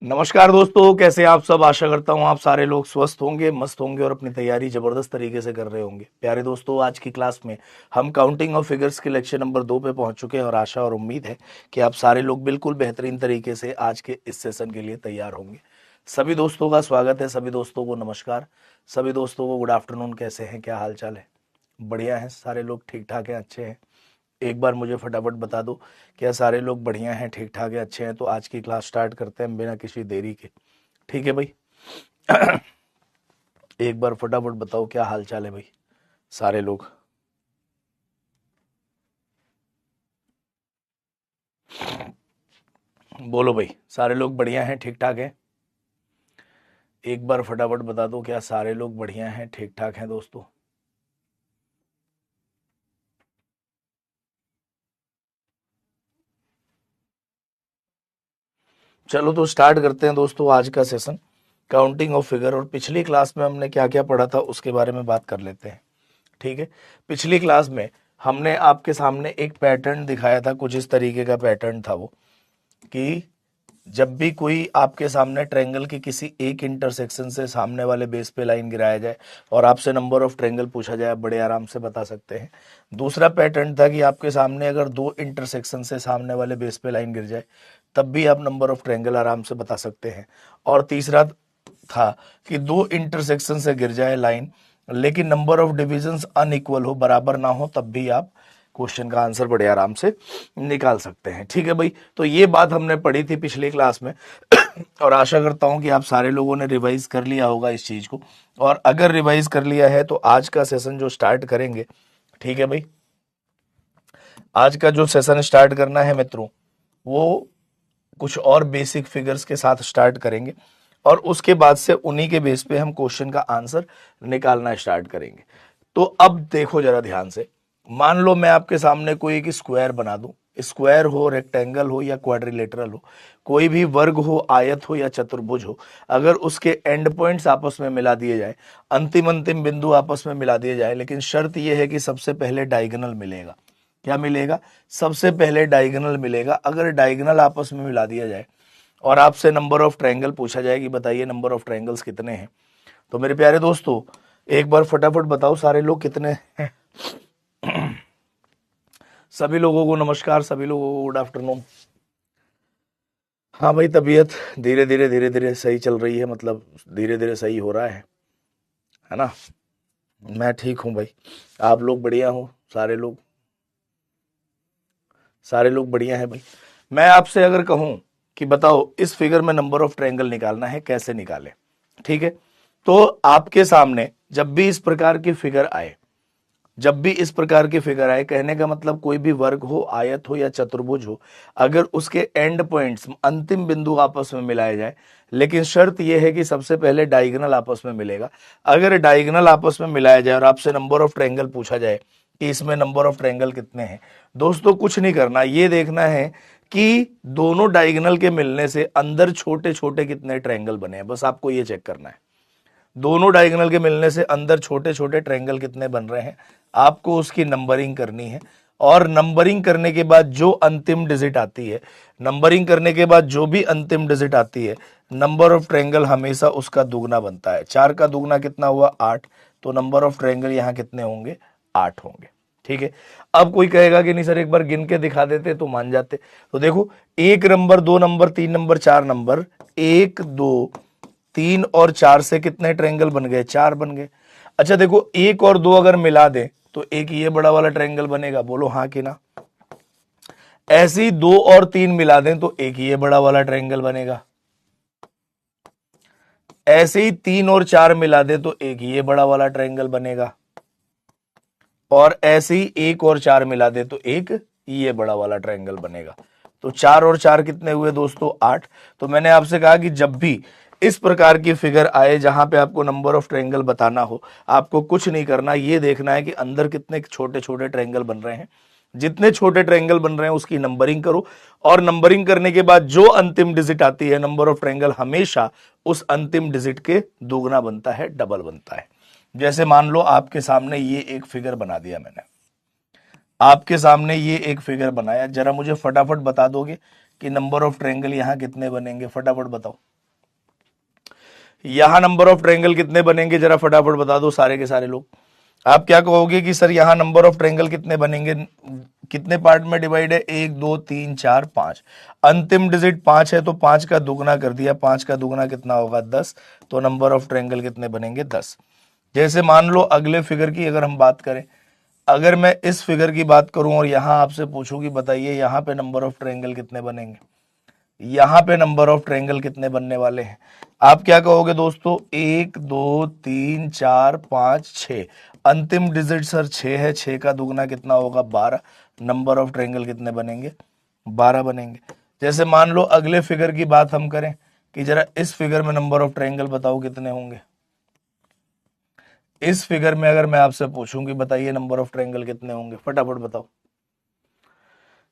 नमस्कार दोस्तों, कैसे आप सब। आशा करता हूँ आप सारे लोग स्वस्थ होंगे, मस्त होंगे और अपनी तैयारी जबरदस्त तरीके से कर रहे होंगे। प्यारे दोस्तों, आज की क्लास में हम काउंटिंग ऑफ फिगर्स के लेक्चर नंबर 2 पे पहुंच चुके हैं और आशा और उम्मीद है कि आप सारे लोग बिल्कुल बेहतरीन तरीके से आज के इस सेशन के लिए तैयार होंगे। सभी दोस्तों का स्वागत है, सभी दोस्तों को नमस्कार, सभी दोस्तों को गुड आफ्टरनून। कैसे हैं, क्या हाल चाल है? बढ़िया है, सारे लोग ठीक ठाक हैं, अच्छे हैं। एक बार मुझे फटाफट बता दो, क्या सारे लोग बढ़िया हैं, ठीक ठाक है, अच्छे हैं? तो आज की क्लास स्टार्ट करते हैं बिना किसी देरी के। ठीक है भाई। एक बार फटाफट बताओ क्या हाल चाल है भाई, सारे लोग। बोलो भाई, सारे लोग बढ़िया हैं, ठीक ठाक हैं? एक बार फटाफट बता दो, क्या सारे लोग बढ़िया हैं, ठीक ठाक हैं दोस्तों? चलो तो स्टार्ट करते हैं दोस्तों आज का सेशन, काउंटिंग ऑफ फिगर। और पिछली क्लास में हमने क्या क्या पढ़ा था उसके बारे में बात कर लेते हैं। ठीक है। पिछली क्लास में हमने आपके सामने एक पैटर्न दिखाया था, कुछ इस तरीके का पैटर्न था वो, कि जब भी कोई आपके सामने ट्रायंगल के किसी एक इंटरसेक्शन से सामने वाले बेस पे लाइन गिराया जाए और आपसे नंबर ऑफ ट्रायंगल पूछा जाए, आप बड़े आराम से बता सकते हैं। दूसरा पैटर्न था कि आपके सामने अगर दो इंटरसेक्शन से सामने वाले बेस पे लाइन गिर जाए तब भी आप नंबर ऑफ ट्रायंगल आराम से बता सकते हैं। और तीसरा था कि दो इंटरसेक्शन से गिर जाए लाइन लेकिन नंबर ऑफ डिविजन्स अनइक्वल हो, बराबर ना हो, तब भी आप क्वेश्चन का आंसर बड़े आराम से निकाल सकते हैं। ठीक है भाई, तो ये बात हमने पढ़ी थी पिछली क्लास में। और आशा करता हूं कि आप सारे लोगों ने रिवाइज कर लिया होगा इस चीज को। और अगर रिवाइज कर लिया है तो आज का सेशन जो स्टार्ट करेंगे, ठीक है भाई, आज का जो सेशन स्टार्ट करना है मित्रों, वो कुछ और बेसिक फिगर्स के साथ स्टार्ट करेंगे और उसके बाद से उन्हीं के बेस पे हम क्वेश्चन का आंसर निकालना स्टार्ट करेंगे। तो अब देखो जरा ध्यान से, मान लो मैं आपके सामने कोई एक स्क्वायर बना दूं, स्क्वायर हो, रेक्टेंगल हो या क्वाड्रिलेटरल हो, कोई भी वर्ग हो, आयत हो या चतुर्भुज हो, अगर उसके एंड पॉइंट्स आपस में मिला दिए जाए, अंतिम अंतिम बिंदु आपस में मिला दिए जाए, लेकिन शर्त यह है कि सबसे पहले डायगोनल मिलेगा। क्या मिलेगा? सबसे पहले डायगोनल मिलेगा। अगर डायगोनल आपस में मिला दिया जाए और आपसे नंबर ऑफ ट्रायंगल पूछा जाए कि बताइए नंबर ऑफ ट्रायंगल्स कितने हैं, तो मेरे प्यारे दोस्तों एक बार फटाफट बताओ सारे लोग कितने हैं। सभी लोगों को नमस्कार, सभी लोगों को गुड आफ्टरनून। हाँ भाई, तबीयत धीरे धीरे सही चल रही है, मतलब धीरे धीरे सही हो रहा है ना। मैं ठीक हूँ भाई, आप लोग बढ़िया हो? सारे लोग बढ़िया है भाई। मैं आपसे अगर कहूं कि बताओ इस फिगर में नंबर ऑफ ट्रायंगल निकालना है, कैसे निकालें? ठीक है, तो आपके सामने जब भी इस प्रकार की फिगर आए, जब भी इस प्रकार की फिगर आए, कहने का मतलब कोई भी वर्ग हो, आयत हो या चतुर्भुज हो, अगर उसके एंड पॉइंट्स, अंतिम बिंदु आपस में मिलाए जाए, लेकिन शर्त यह है कि सबसे पहले डायगोनल आपस में मिलेगा। अगर डायगोनल आपस में मिलाया जाए और आपसे नंबर ऑफ ट्रायंगल पूछा जाए कि इसमें नंबर ऑफ ट्रायंगल कितने हैं, दोस्तों कुछ नहीं करना, ये देखना है कि दोनों डायगोनल के मिलने से अंदर छोटे छोटे कितने ट्रायंगल बने हैं, बस आपको ये चेक करना है। दोनों डायगोनल के मिलने से अंदर छोटे छोटे ट्रायंगल कितने बन रहे हैं, आपको उसकी नंबरिंग करनी है। और नंबरिंग करने के बाद जो अंतिम डिजिट आती है, नंबरिंग करने के बाद जो भी अंतिम डिजिट आती है, नंबर ऑफ ट्रायंगल हमेशा उसका दुगना बनता है। 4 का दुगना कितना हुआ? 8। तो नंबर ऑफ ट्रायंगल यहां कितने होंगे? 8 होंगे। ठीक है। अब कोई कहेगा कि नहीं सर एक बार गिन के दिखा देते तो मान जाते। तो देखो, 1 नंबर, 2 नंबर, 3 नंबर, 4 नंबर, 1 2 3 और 4 से कितने ट्रायंगल बन गए? 4 बन गए। अच्छा देखो, 1 और 2 अगर मिला दें तो एक ये बड़ा वाला ट्रायंगल बनेगा, बोलो हाँ कि ना। ऐसे ही 2 और 3 मिला दें तो एक ये बड़ा वाला ट्रायंगल बनेगा। ऐसे ही 3 और 4 मिला दें तो एक ये बड़ा वाला ट्रायंगल बनेगा। और ऐसे ही 1 और 4 मिला दे तो एक ये बड़ा वाला ट्रायंगल बनेगा। तो 4 और 4 कितने हुए दोस्तों? 8। तो मैंने आपसे कहा कि जब भी इस प्रकार की फिगर आए जहां पे आपको नंबर ऑफ ट्रायंगल बताना हो, आपको कुछ नहीं करना, ये देखना है कि अंदर कितने छोटे छोटे ट्रायंगल बन रहे हैं। जितने छोटे ट्रायंगल बन रहे हैं उसकी नंबरिंग करो, और नंबरिंग करने के बाद जो अंतिम डिजिट आती है, नंबर ऑफ ट्रायंगल हमेशा उस अंतिम डिजिट के दोगुना बनता है, डबल बनता है। जैसे मान लो आपके सामने ये एक फिगर बना दिया मैंने, आपके सामने ये एक फिगर बनाया, जरा मुझे फटाफट बता दोगे कि नंबर ऑफ ट्रायंगल यहां कितने बनेंगे? फटाफट बताओ। यहां नंबर ऑफ ट्रायंगल कितने बनेंगे, जरा फटाफट बता दो सारे के सारे लोग। आप क्या कहोगे कि सर यहां नंबर ऑफ ट्रायंगल कितने बनेंगे, कितने पार्ट में डिवाइड है, 1 2 3 4 5, अंतिम डिजिट 5 है तो 5 का दुगना कर दिया, 5 का दुगना कितना होगा 10, तो नंबर ऑफ ट्रायंगल कितने बनेंगे 10। जैसे मान लो अगले फिगर की अगर हम बात करें, अगर मैं इस फिगर की बात करूं और यहां आपसे पूछूं कि बताइए यहां पे नंबर ऑफ ट्रायंगल कितने बनेंगे, यहां पे नंबर ऑफ ट्रायंगल कितने बनने वाले हैं, आप क्या कहोगे दोस्तों, 1 2 3 4 5 6, अंतिम डिजिट सर 6 है, 6 का दुगना कितना होगा 12, नंबर ऑफ ट्रायंगल कितने बनेंगे 12 बनेंगे। जैसे मान लो अगले फिगर की बात हम करें कि जरा इस फिगर में नंबर ऑफ ट्रायंगल बताओ कितने होंगे, इस फिगर में अगर मैं आपसे पूछूं कि बताइए नंबर ऑफ ट्रायंगल कितने होंगे, फटाफट बताओ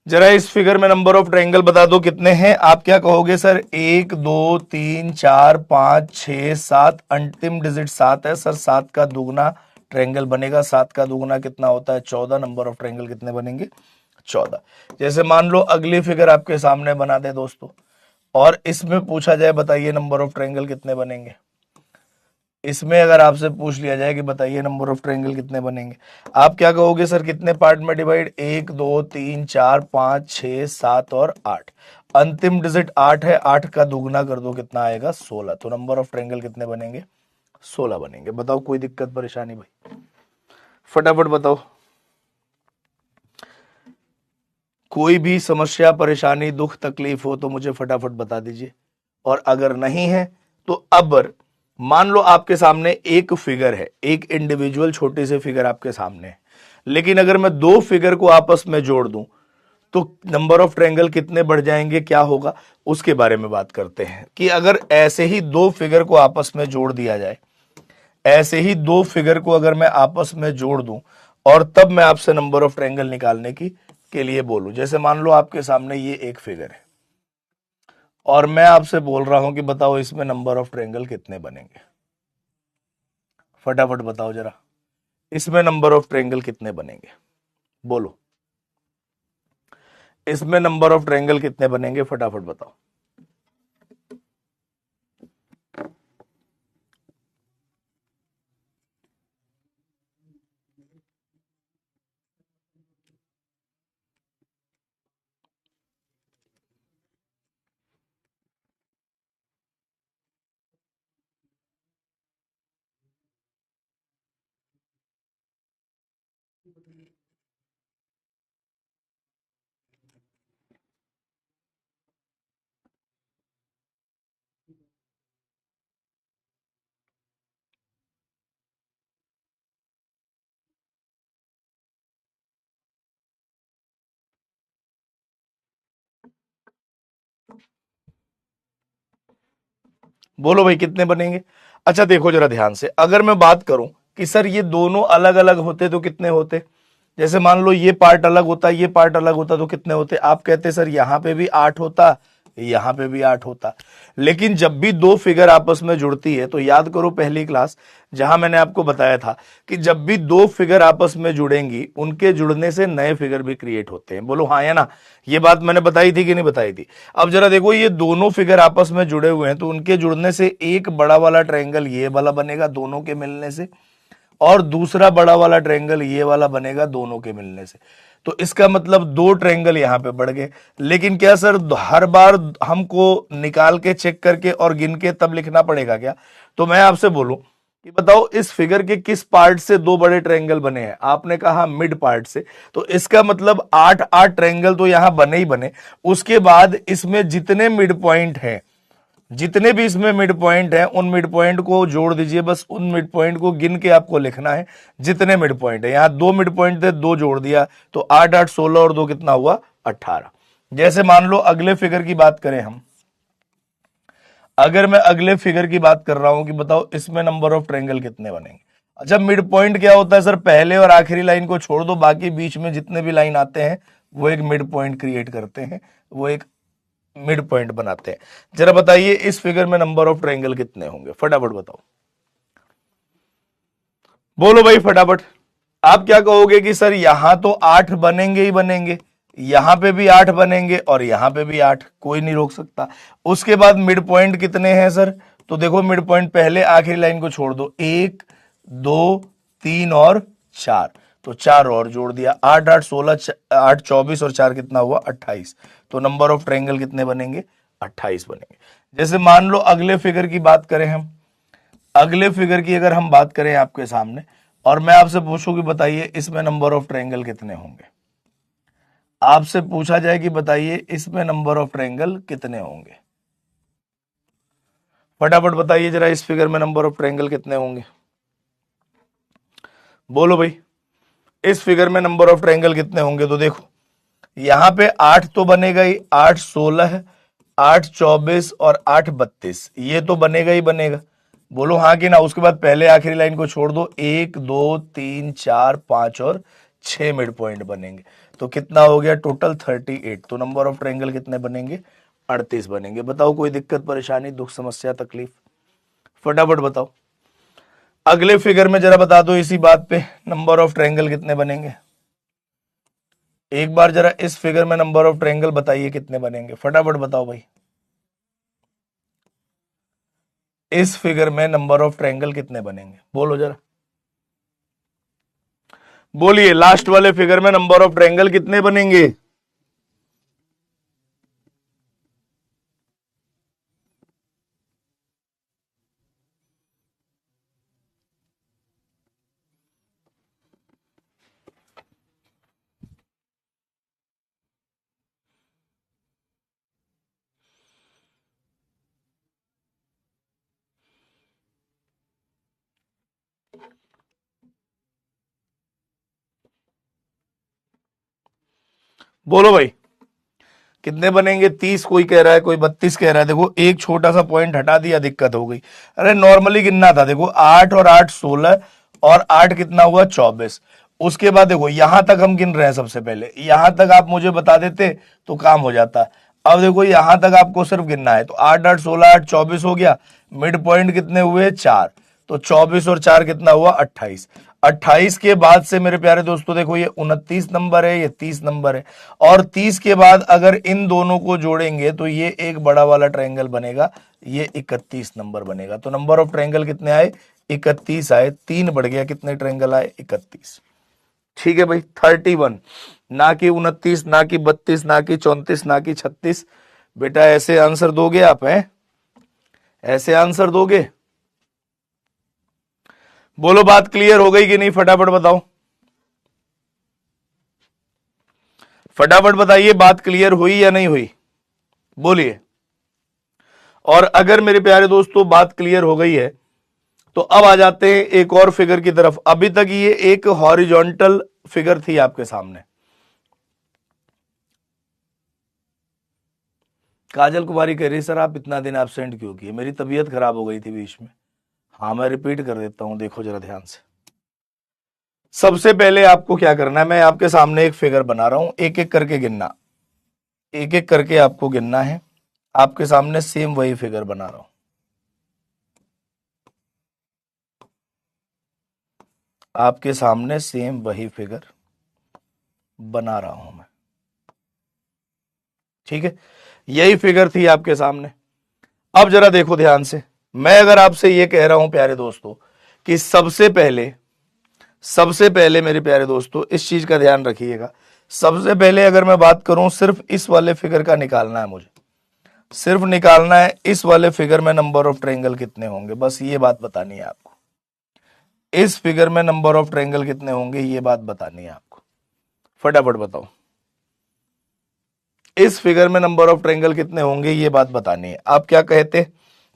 जरा, इस फिगर में नंबर ऑफ ट्रायंगल बता दो कितने हैं। आप क्या कहोगे सर, 1 2 3 4 5 6 7, अंतिम डिजिट 7 है सर, 7 का दुगना ट्रायंगल बनेगा, 7 का दुगना कितना होता है 14, नंबर ऑफ ट्रायंगल कितने बनेंगे 14। जैसे मान लो अगली फिगर आपके सामने बना दे दोस्तों, और इसमें पूछा जाए बताइए नंबर ऑफ ट्रायंगल कितने बनेंगे, इसमें अगर आपसे पूछ लिया जाए कि बताइए नंबर ऑफ ट्रायंगल कितने बनेंगे, आप क्या कहोगे सर, कितने पार्ट में डिवाइड, 1 2 3 4 5 6 7 और 8, अंतिम डिजिट 8 है, 8 का दुगना कर दो कितना आएगा 16, तो नंबर ऑफ ट्रायंगल कितने बनेंगे 16 बनेंगे। बताओ कोई दिक्कत परेशानी भाई, फटाफट बताओ, कोई भी समस्या परेशानी दुख तकलीफ हो तो मुझे फटाफट बता दीजिए, और अगर नहीं है तो अब मान लो आपके सामने एक फिगर है, एक इंडिविजुअल छोटी सी फिगर आपके सामने है, लेकिन अगर मैं दो फिगर को आपस में जोड़ दूं तो नंबर ऑफ ट्रायंगल कितने बढ़ जाएंगे, क्या होगा उसके बारे में बात करते हैं। कि अगर ऐसे ही दो फिगर को आपस में जोड़ दिया जाए, ऐसे ही दो फिगर को अगर मैं आपस में जोड़ दूं और तब मैं आपसे नंबर ऑफ ट्रायंगल निकालने की के लिए बोलूं, जैसे मान लो आपके सामने ये एक फिगर है और मैं आपसे बोल रहा हूं कि बताओ इसमें नंबर ऑफ ट्रायंगल कितने बनेंगे, फटाफट बताओ जरा, इसमें नंबर ऑफ ट्रायंगल कितने बनेंगे, बोलो इसमें नंबर ऑफ ट्रायंगल कितने बनेंगे, फटाफट बताओ। बोलो भाई कितने बनेंगे। अच्छा देखो जरा ध्यान से, अगर मैं बात करूं कि सर ये दोनों अलग अलग होते तो कितने होते, जैसे मान लो ये पार्ट अलग होता, ये पार्ट अलग होता तो कितने होते, आप कहते सर यहां पे भी 8 होता, यहां पे भी 8 होता। लेकिन जब भी दो फिगर आपस में जुड़ती है तो याद करो पहली क्लास जहां मैंने आपको बताया था कि जब भी दो फिगर आपस में जुड़ेंगी उनके जुड़ने से नए फिगर भी क्रिएट होते हैं, बोलो हाँ या ना, ये बात मैंने बताई थी कि नहीं बताई थी। अब जरा देखो ये दोनों फिगर आपस में जुड़े हुए हैं तो उनके जुड़ने से एक बड़ा वाला ट्रायंगल ये वाला बनेगा दोनों के मिलने से, और दूसरा बड़ा वाला ट्रायंगल ये वाला बनेगा दोनों के मिलने से। तो इसका मतलब दो ट्रायंगल यहां पे बढ़ गए। लेकिन क्या सर हर बार हमको निकाल के चेक करके और गिन के तब लिखना पड़ेगा क्या, तो मैं आपसे बोलूं कि बताओ इस फिगर के किस पार्ट से दो बड़े ट्रायंगल बने हैं, आपने कहा मिड पार्ट से, तो इसका मतलब 8 ट्रायंगल तो यहां बने ही बने। उसके बाद इसमें जितने मिड पॉइंट हैं, जितने भी इसमें मिड पॉइंट है उन मिड पॉइंट को जोड़ दीजिए, बस उन मिड पॉइंट को गिन के आपको लिखना है जितने मिड पॉइंट है। यहां दो मिड पॉइंट थे, दो जोड़ दिया तो 8 8 16 और दो कितना हुआ 18। जैसे मान लो अगले फिगर की बात करें हम, अगर मैं अगले फिगर की बात कर रहा हूं कि बताओ इसमें नंबर ऑफ ट्रायंगल कितने बनेंगे। अच्छा मिड पॉइंट क्या होता है सर, पहले और आखिरी लाइन को छोड़ दो, बाकी बीच में जितने भी लाइन आते हैं वो एक मिड पॉइंट क्रिएट करते हैं, वो एक मिड पॉइंट बनाते हैं। जरा बताइए इस फिगर में नंबर ऑफ ट्रायंगल कितने होंगे, फटाफट बताओ, बोलो भाई फटाफट। आप क्या कहोगे कि सर यहां तो 8 बनेंगे ही बनेंगे, यहां पे भी 8 बनेंगे और यहां पे भी 8, कोई नहीं रोक सकता। उसके बाद मिड पॉइंट कितने हैं सर, तो देखो मिड पॉइंट पहले आखिरी लाइन को छोड़ दो, 1 2 3 और 4, तो 4 और जोड़ दिया, 8 8 16, 8 24 और 4 कितना हुआ 28। तो नंबर ऑफ ट्रायंगल कितने बनेंगे 28 बनेंगे। जैसे मान लो अगले फिगर की बात करें हम, अगले फिगर की अगर हम बात करें आपके सामने, और मैं आपसे पूछूं कि बताइए इसमें नंबर ऑफ ट्रायंगल कितने होंगे, आपसे पूछा जाए कि बताइए इसमें नंबर ऑफ ट्रायंगल कितने होंगे, फटाफट बताइए जरा, इस फिगर में नंबर ऑफ ट्रायंगल कितने होंगे, बोलो भाई, इस फिगर में नंबर ऑफ ट्रायंगल कितने होंगे। तो देखो यहां पे 8 तो बनेगा ही, 8 16, 8 24 और 8 32, ये तो बनेगा ही बनेगा, बोलो हाँ कि ना। उसके बाद पहले आखिरी लाइन को छोड़ दो, 1 2 3 4 5 और 6 मिड पॉइंट बनेंगे, तो कितना हो गया टोटल 38। तो नंबर ऑफ ट्रायंगल कितने बनेंगे 38 बनेंगे। बताओ कोई दिक्कत परेशानी दुख समस्या तकलीफ, फटाफट बताओ। अगले फिगर में जरा बता दो इसी बात पे नंबर ऑफ ट्रायंगल कितने बनेंगे, एक बार जरा इस फिगर में नंबर ऑफ ट्रायंगल बताइए कितने बनेंगे, फटाफट बताओ भाई, इस फिगर में नंबर ऑफ ट्रायंगल कितने बनेंगे, बोलो जरा, बोलिए लास्ट वाले फिगर में नंबर ऑफ ट्रायंगल कितने बनेंगे। बोलो भाई कितने बनेंगे, 30 कोई कह रहा है, कोई 32 कह रहा है। देखो एक छोटा सा पॉइंट हटा दिया दिक्कत हो गई, अरे नॉर्मली गिनना था। देखो 8 और 8 16 और 8 कितना हुआ 24। उसके बाद देखो यहां तक हम गिन रहे हैं, सबसे पहले यहां तक आप मुझे बता देते तो काम हो जाता। अब देखो यहां तक आपको सिर्फ गिनना है, तो 8 8 16 8 24 हो गया, मिड पॉइंट कितने हुए 4, तो 24 और 4 कितना हुआ 28। 28 के बाद से मेरे प्यारे दोस्तों देखो ये 29 नंबर है, ये 30 नंबर है, और 30 के बाद अगर इन दोनों को जोड़ेंगे तो ये एक बड़ा वाला ट्रायंगल बनेगा, ये 31 नंबर बनेगा। तो नंबर ऑफ ट्रायंगल कितने आए 31 आए, 3 बढ़ गया, कितने ट्रायंगल आए 31। ठीक है भाई 31, ना कि 29, ना कि 32, ना कि 34, ना कि 36। बेटा ऐसे आंसर दोगे आप, हैं ऐसे आंसर दोगे, बोलो बात क्लियर हो गई कि नहीं, फटाफट बताओ, फटाफट बताइए बात क्लियर हुई या नहीं हुई, बोलिए। और अगर मेरे प्यारे दोस्तों बात क्लियर हो गई है तो अब आ जाते हैं एक और फिगर की तरफ। अभी तक ये एक हॉरिजॉन्टल फिगर थी आपके सामने। काजल कुमारी कह रही सर आप इतना दिन एब्सेंट क्यों किए, मेरी तबीयत खराब हो गई थी बीच में। हाँ मैं रिपीट कर देता हूं, देखो जरा ध्यान से। सबसे पहले आपको क्या करना है, मैं आपके सामने एक फिगर बना रहा हूं, एक एक करके गिनना, एक एक करके आपको गिनना है। आपके सामने सेम वही फिगर बना रहा हूं, आपके सामने सेम वही फिगर बना रहा हूं मैं, ठीक है। यही फिगर थी आपके सामने। अब जरा देखो ध्यान से, मैं अगर आपसे ये कह रहा हूं प्यारे दोस्तों कि सबसे पहले मेरे प्यारे दोस्तों इस चीज का ध्यान रखिएगा, सबसे पहले अगर मैं बात करूं सिर्फ इस वाले फिगर का निकालना है, मुझे सिर्फ निकालना है इस वाले फिगर में नंबर ऑफ ट्रायंगल कितने होंगे, बस ये बात बतानी है आपको। इस फिगर में नंबर ऑफ ट्रायंगल कितने होंगे ये बात बतानी है आपको, फटाफट बताओ। इस फिगर में नंबर ऑफ ट्रायंगल कितने होंगे ये बात बतानी है। आप क्या कहते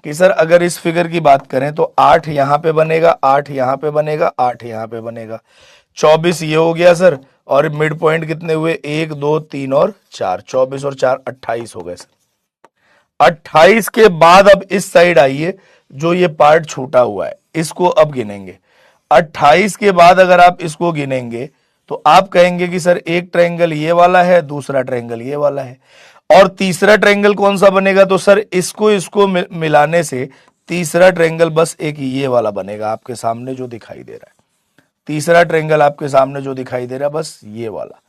कि सर अगर इस फिगर की बात करें तो 8 यहां पे बनेगा, 8 यहां पे बनेगा, 8 यहां पे बनेगा, 24 ये हो गया सर, और मिड पॉइंट कितने हुए 1 2 3 और 4, 24 और 4 28 हो गए सर। 28 के बाद अब इस साइड आइए, जो ये पार्ट छूटा हुआ है इसको अब गिनेंगे। 28 के बाद अगर आप इसको गिनेंगे तो आप कहेंगे कि सर एक ट्रायंगल ये वाला है, दूसरा ट्रायंगल ये वाला है, और तीसरा ट्रायंगल कौन सा बनेगा, तो सर इसको इसको मिलाने से तीसरा ट्रायंगल बस एक ये वाला बनेगा आपके सामने जो दिखाई दे रहा है। तीसरा ट्रायंगल आपके सामने जो दिखाई दे रहा है बस ये वाला।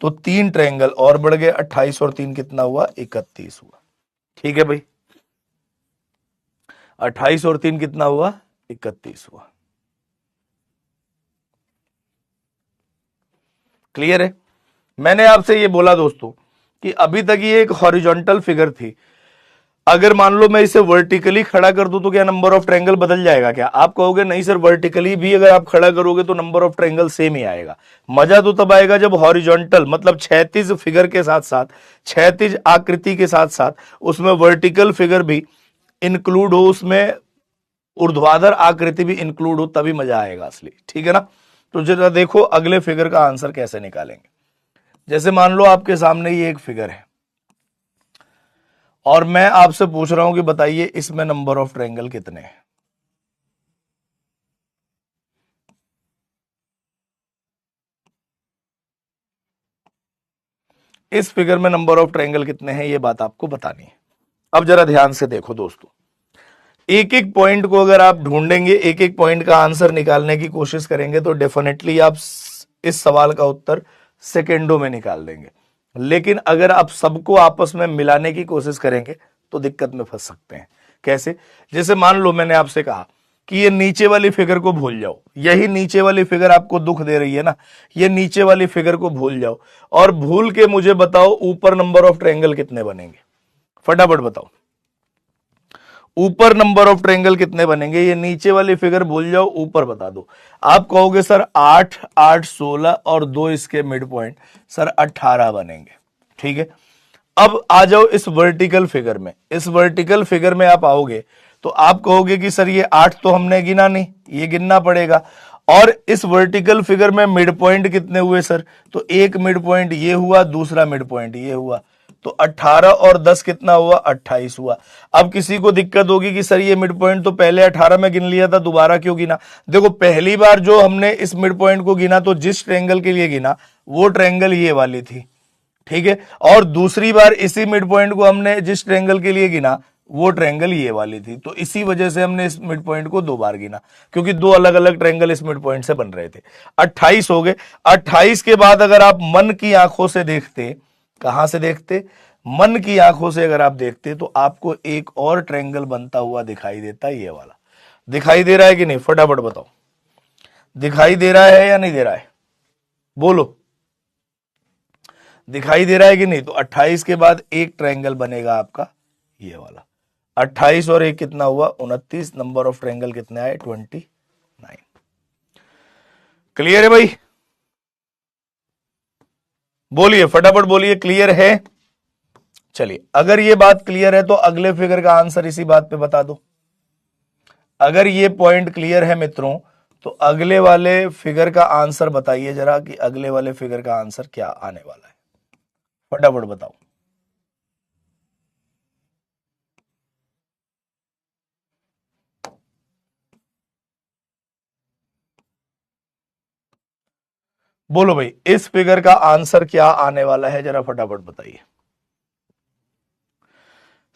तो 3 ट्रायंगल और बढ़ गए, 28 और 3 कितना हुआ 31 हुआ। ठीक है भाई। 28 और 3 कितना हुआ, 31 हुआ। क्लियर है। मैंने आपसे ये बोला दोस्तों कि अभी तक ये एक हॉरिजॉन्टल फिगर थी, अगर मान लो मैं इसे वर्टिकली खड़ा कर दूं तो क्या नंबर ऑफ ट्रायंगल बदल जाएगा क्या? आप कहोगे नहीं सर, वर्टिकली भी अगर आप खड़ा करोगे तो नंबर ऑफ ट्रायंगल सेम ही आएगा। मजा तो तब आएगा जब हॉरिजॉन्टल मतलब क्षैतिज फिगर के साथ साथ, क्षैतिज आकृति के साथ साथ उसमें वर्टिकल फिगर भी इंक्लूड हो, उसमें ऊर्ध्वाधर आकृति भी इंक्लूड हो, तभी मजा आएगा असली। ठीक है ना। तो जरा देखो अगले फिगर का आंसर कैसे निकालेंगे। जैसे मान लो आपके सामने ये एक फिगर है और मैं आपसे पूछ रहा हूं कि बताइए इसमें नंबर ऑफ ट्रायंगल कितने हैं। इस फिगर में नंबर ऑफ ट्रायंगल कितने हैं, ये बात आपको बतानी है। अब जरा ध्यान से देखो दोस्तों, एक एक पॉइंट को अगर आप ढूंढेंगे, एक एक पॉइंट का आंसर निकालने की कोशिश करेंगे तो डेफिनेटली आप इस सवाल का उत्तर सेकेंडों में निकाल देंगे। लेकिन अगर आप सबको आपस में मिलाने की कोशिश करेंगे तो दिक्कत में फंस सकते हैं। कैसे? जैसे मान लो मैंने आपसे कहा कि ये नीचे वाली फिगर को भूल जाओ, यही नीचे वाली फिगर आपको दुख दे रही है ना, ये नीचे वाली फिगर को भूल जाओ और भूल के मुझे बताओ ऊपर नंबर ऑफ ट्रायंगल कितने बनेंगे। फटाफट बताओ ऊपर नंबर ऑफ ट्रायंगल कितने बनेंगे। ये नीचे वाली फिगर भूल जाओ, ऊपर बता दो। आप कहोगे सर 8, 8, 16 और 2 इसके मिड पॉइंट, सर 18 बनेंगे। ठीक है। अब आ जाओ इस वर्टिकल फिगर में। इस वर्टिकल फिगर में आप आओगे तो आप कहोगे कि सर ये 8 तो हमने गिना नहीं, ये गिनना पड़ेगा। और इस वर्टिकल फिगर में मिड पॉइंट कितने हुए सर, तो एक मिड पॉइंट ये हुआ, दूसरा मिड पॉइंट ये हुआ, तो 18 और 10 कितना हुआ, 28 हुआ। अब किसी को दिक्कत होगी कि सर ये मिड पॉइंट तो पहले 18 में गिन लिया था, दोबारा क्यों गिना? देखो पहली बार जो हमने इस मिड पॉइंट को गिना तो जिस ट्रायंगल के लिए गिना वो ट्रायंगल ये वाली थी। ठीक है। और दूसरी बार इसी मिड पॉइंट को हमने जिस ट्रायंगल के लिए गिना वो ट्रायंगल ये वाली थी, तो इसी वजह से हमने इस मिड पॉइंट को दो बार गिना, क्योंकि दो अलग अलग ट्रायंगल इस मिड पॉइंट से बन रहे थे। 28 हो गए। 28 के बाद अगर आप मन की आंखों से देखते, कहां से देखते, मन की आंखों से अगर आप देखते तो आपको एक और ट्रायंगल बनता हुआ दिखाई देता, ये वाला। दिखाई दे रहा है कि नहीं? फटाफट बताओ, दिखाई दे रहा है या नहीं दे रहा है? बोलो, दिखाई दे रहा है कि नहीं? तो 28 के बाद एक ट्रायंगल बनेगा आपका ये वाला। 28 और एक कितना हुआ, 29। नंबर ऑफ ट्रायंगल कितने आए, 29। क्लियर है भाई? बोलिए फटाफट बोलिए, क्लियर है? चलिए, अगर ये बात क्लियर है तो अगले फिगर का आंसर इसी बात पे बता दो। अगर ये पॉइंट क्लियर है मित्रों तो अगले वाले फिगर का आंसर बताइए जरा कि अगले वाले फिगर का आंसर क्या आने वाला है। फटाफट बताओ। बोलो भाई, इस फिगर का आंसर क्या आने वाला है, जरा फटाफट बताइए।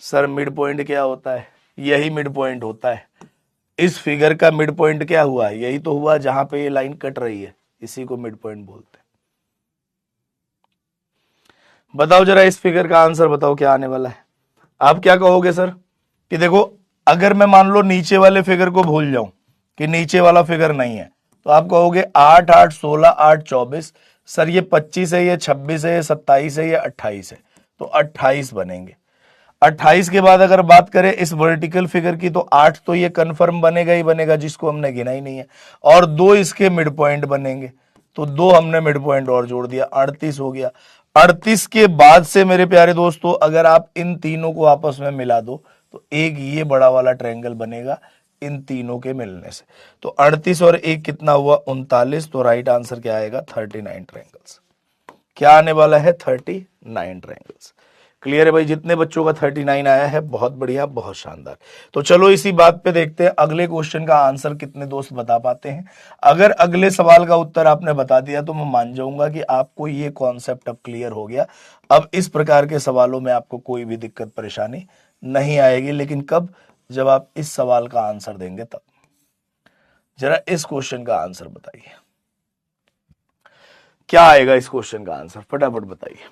सर मिड पॉइंट क्या होता है? यही मिड पॉइंट होता है। इस फिगर का मिड पॉइंट क्या हुआ? यही तो हुआ जहां पे ये लाइन कट रही है, इसी को मिड पॉइंट बोलते हैं। बताओ जरा इस फिगर का आंसर बताओ क्या आने वाला है। आप क्या कहोगे सर कि देखो, अगर मैं मान लो नीचे वाले फिगर को भूल जाऊं कि नीचे वाला फिगर नहीं है, तो आप कहोगे 8, 8, 16, 8, 24। सर ये 25 है, ये 26 है, ये 27 है, ये 28 है, तो 28 बनेंगे। 28 के बाद अगर बात करें इस वर्टिकल फिगर की तो 8 तो ये कंफर्म बनेगा ही बनेगा, जिसको हमने गिना ही नहीं है, और दो इसके मिड पॉइंट बनेंगे, तो दो हमने मिड पॉइंट और जोड़ दिया, 38 हो गया। 38 के बाद से मेरे प्यारे दोस्तों अगर आप इन तीनों को आपस में मिला दो तो एक ये बड़ा वाला ट्रायंगल बनेगा इन तीनों के मिलने से। तो 38 और एक कितना हुआ, 39। तो राइट आंसर क्या आएगा, 39 ट्रायंगल्स। क्या आने वाला है, 39 ट्रायंगल्स। क्लियर है भाई? जितने बच्चों का 39 आया है, बहुत बढ़िया, बहुत शानदार। तो चलो इसी बात पे देखते हैं अगले क्वेश्चन का आंसर कितने दोस्त बता पाते हैं। अगर अगले सवाल का उत्तर आपने बता दिया तो मैं मान जाऊंगा कि आपको ये कॉन्सेप्ट अब क्लियर हो गया। अब इस प्रकार के सवालों में आपको कोई भी दिक्कत परेशानी नहीं आएगी। लेकिन कब? जब आप इस सवाल का आंसर देंगे तब। जरा इस क्वेश्चन का आंसर बताइए, क्या आएगा इस क्वेश्चन का आंसर, फटाफट बताइए।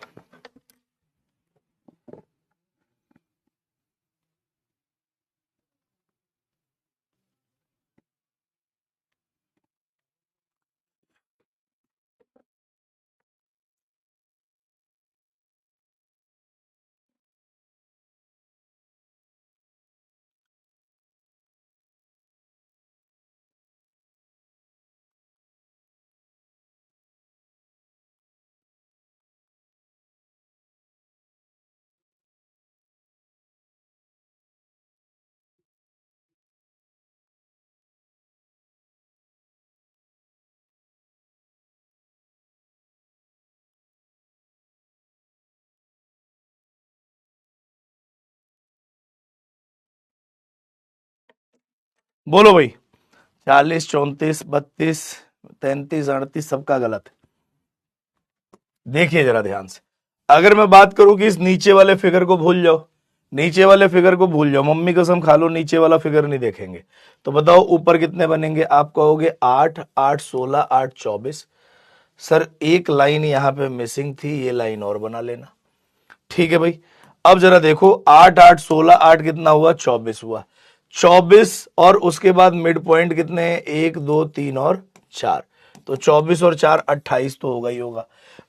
बोलो भाई, 40, 34, 32, 33, 38 सबका गलत है। देखिए जरा ध्यान से, अगर मैं बात करूं कि इस नीचे वाले फिगर को भूल जाओ, नीचे वाले फिगर को भूल जाओ, मम्मी कसम खा लो नीचे वाला फिगर नहीं देखेंगे, तो बताओ ऊपर कितने बनेंगे? आप कहोगे 8, 8, 16, 8, 24। सर एक लाइन यहां पे मिसिंग थी, ये लाइन और बना लेना। ठीक है भाई, अब जरा देखो 8, 8, 16, 8 कितना हुआ? 24 हुआ। 24 और उसके बाद मिड पॉइंट कितने हैं? 1, 2, 3 और 4, तो 24 और 4 28 तो होगा ही होगा।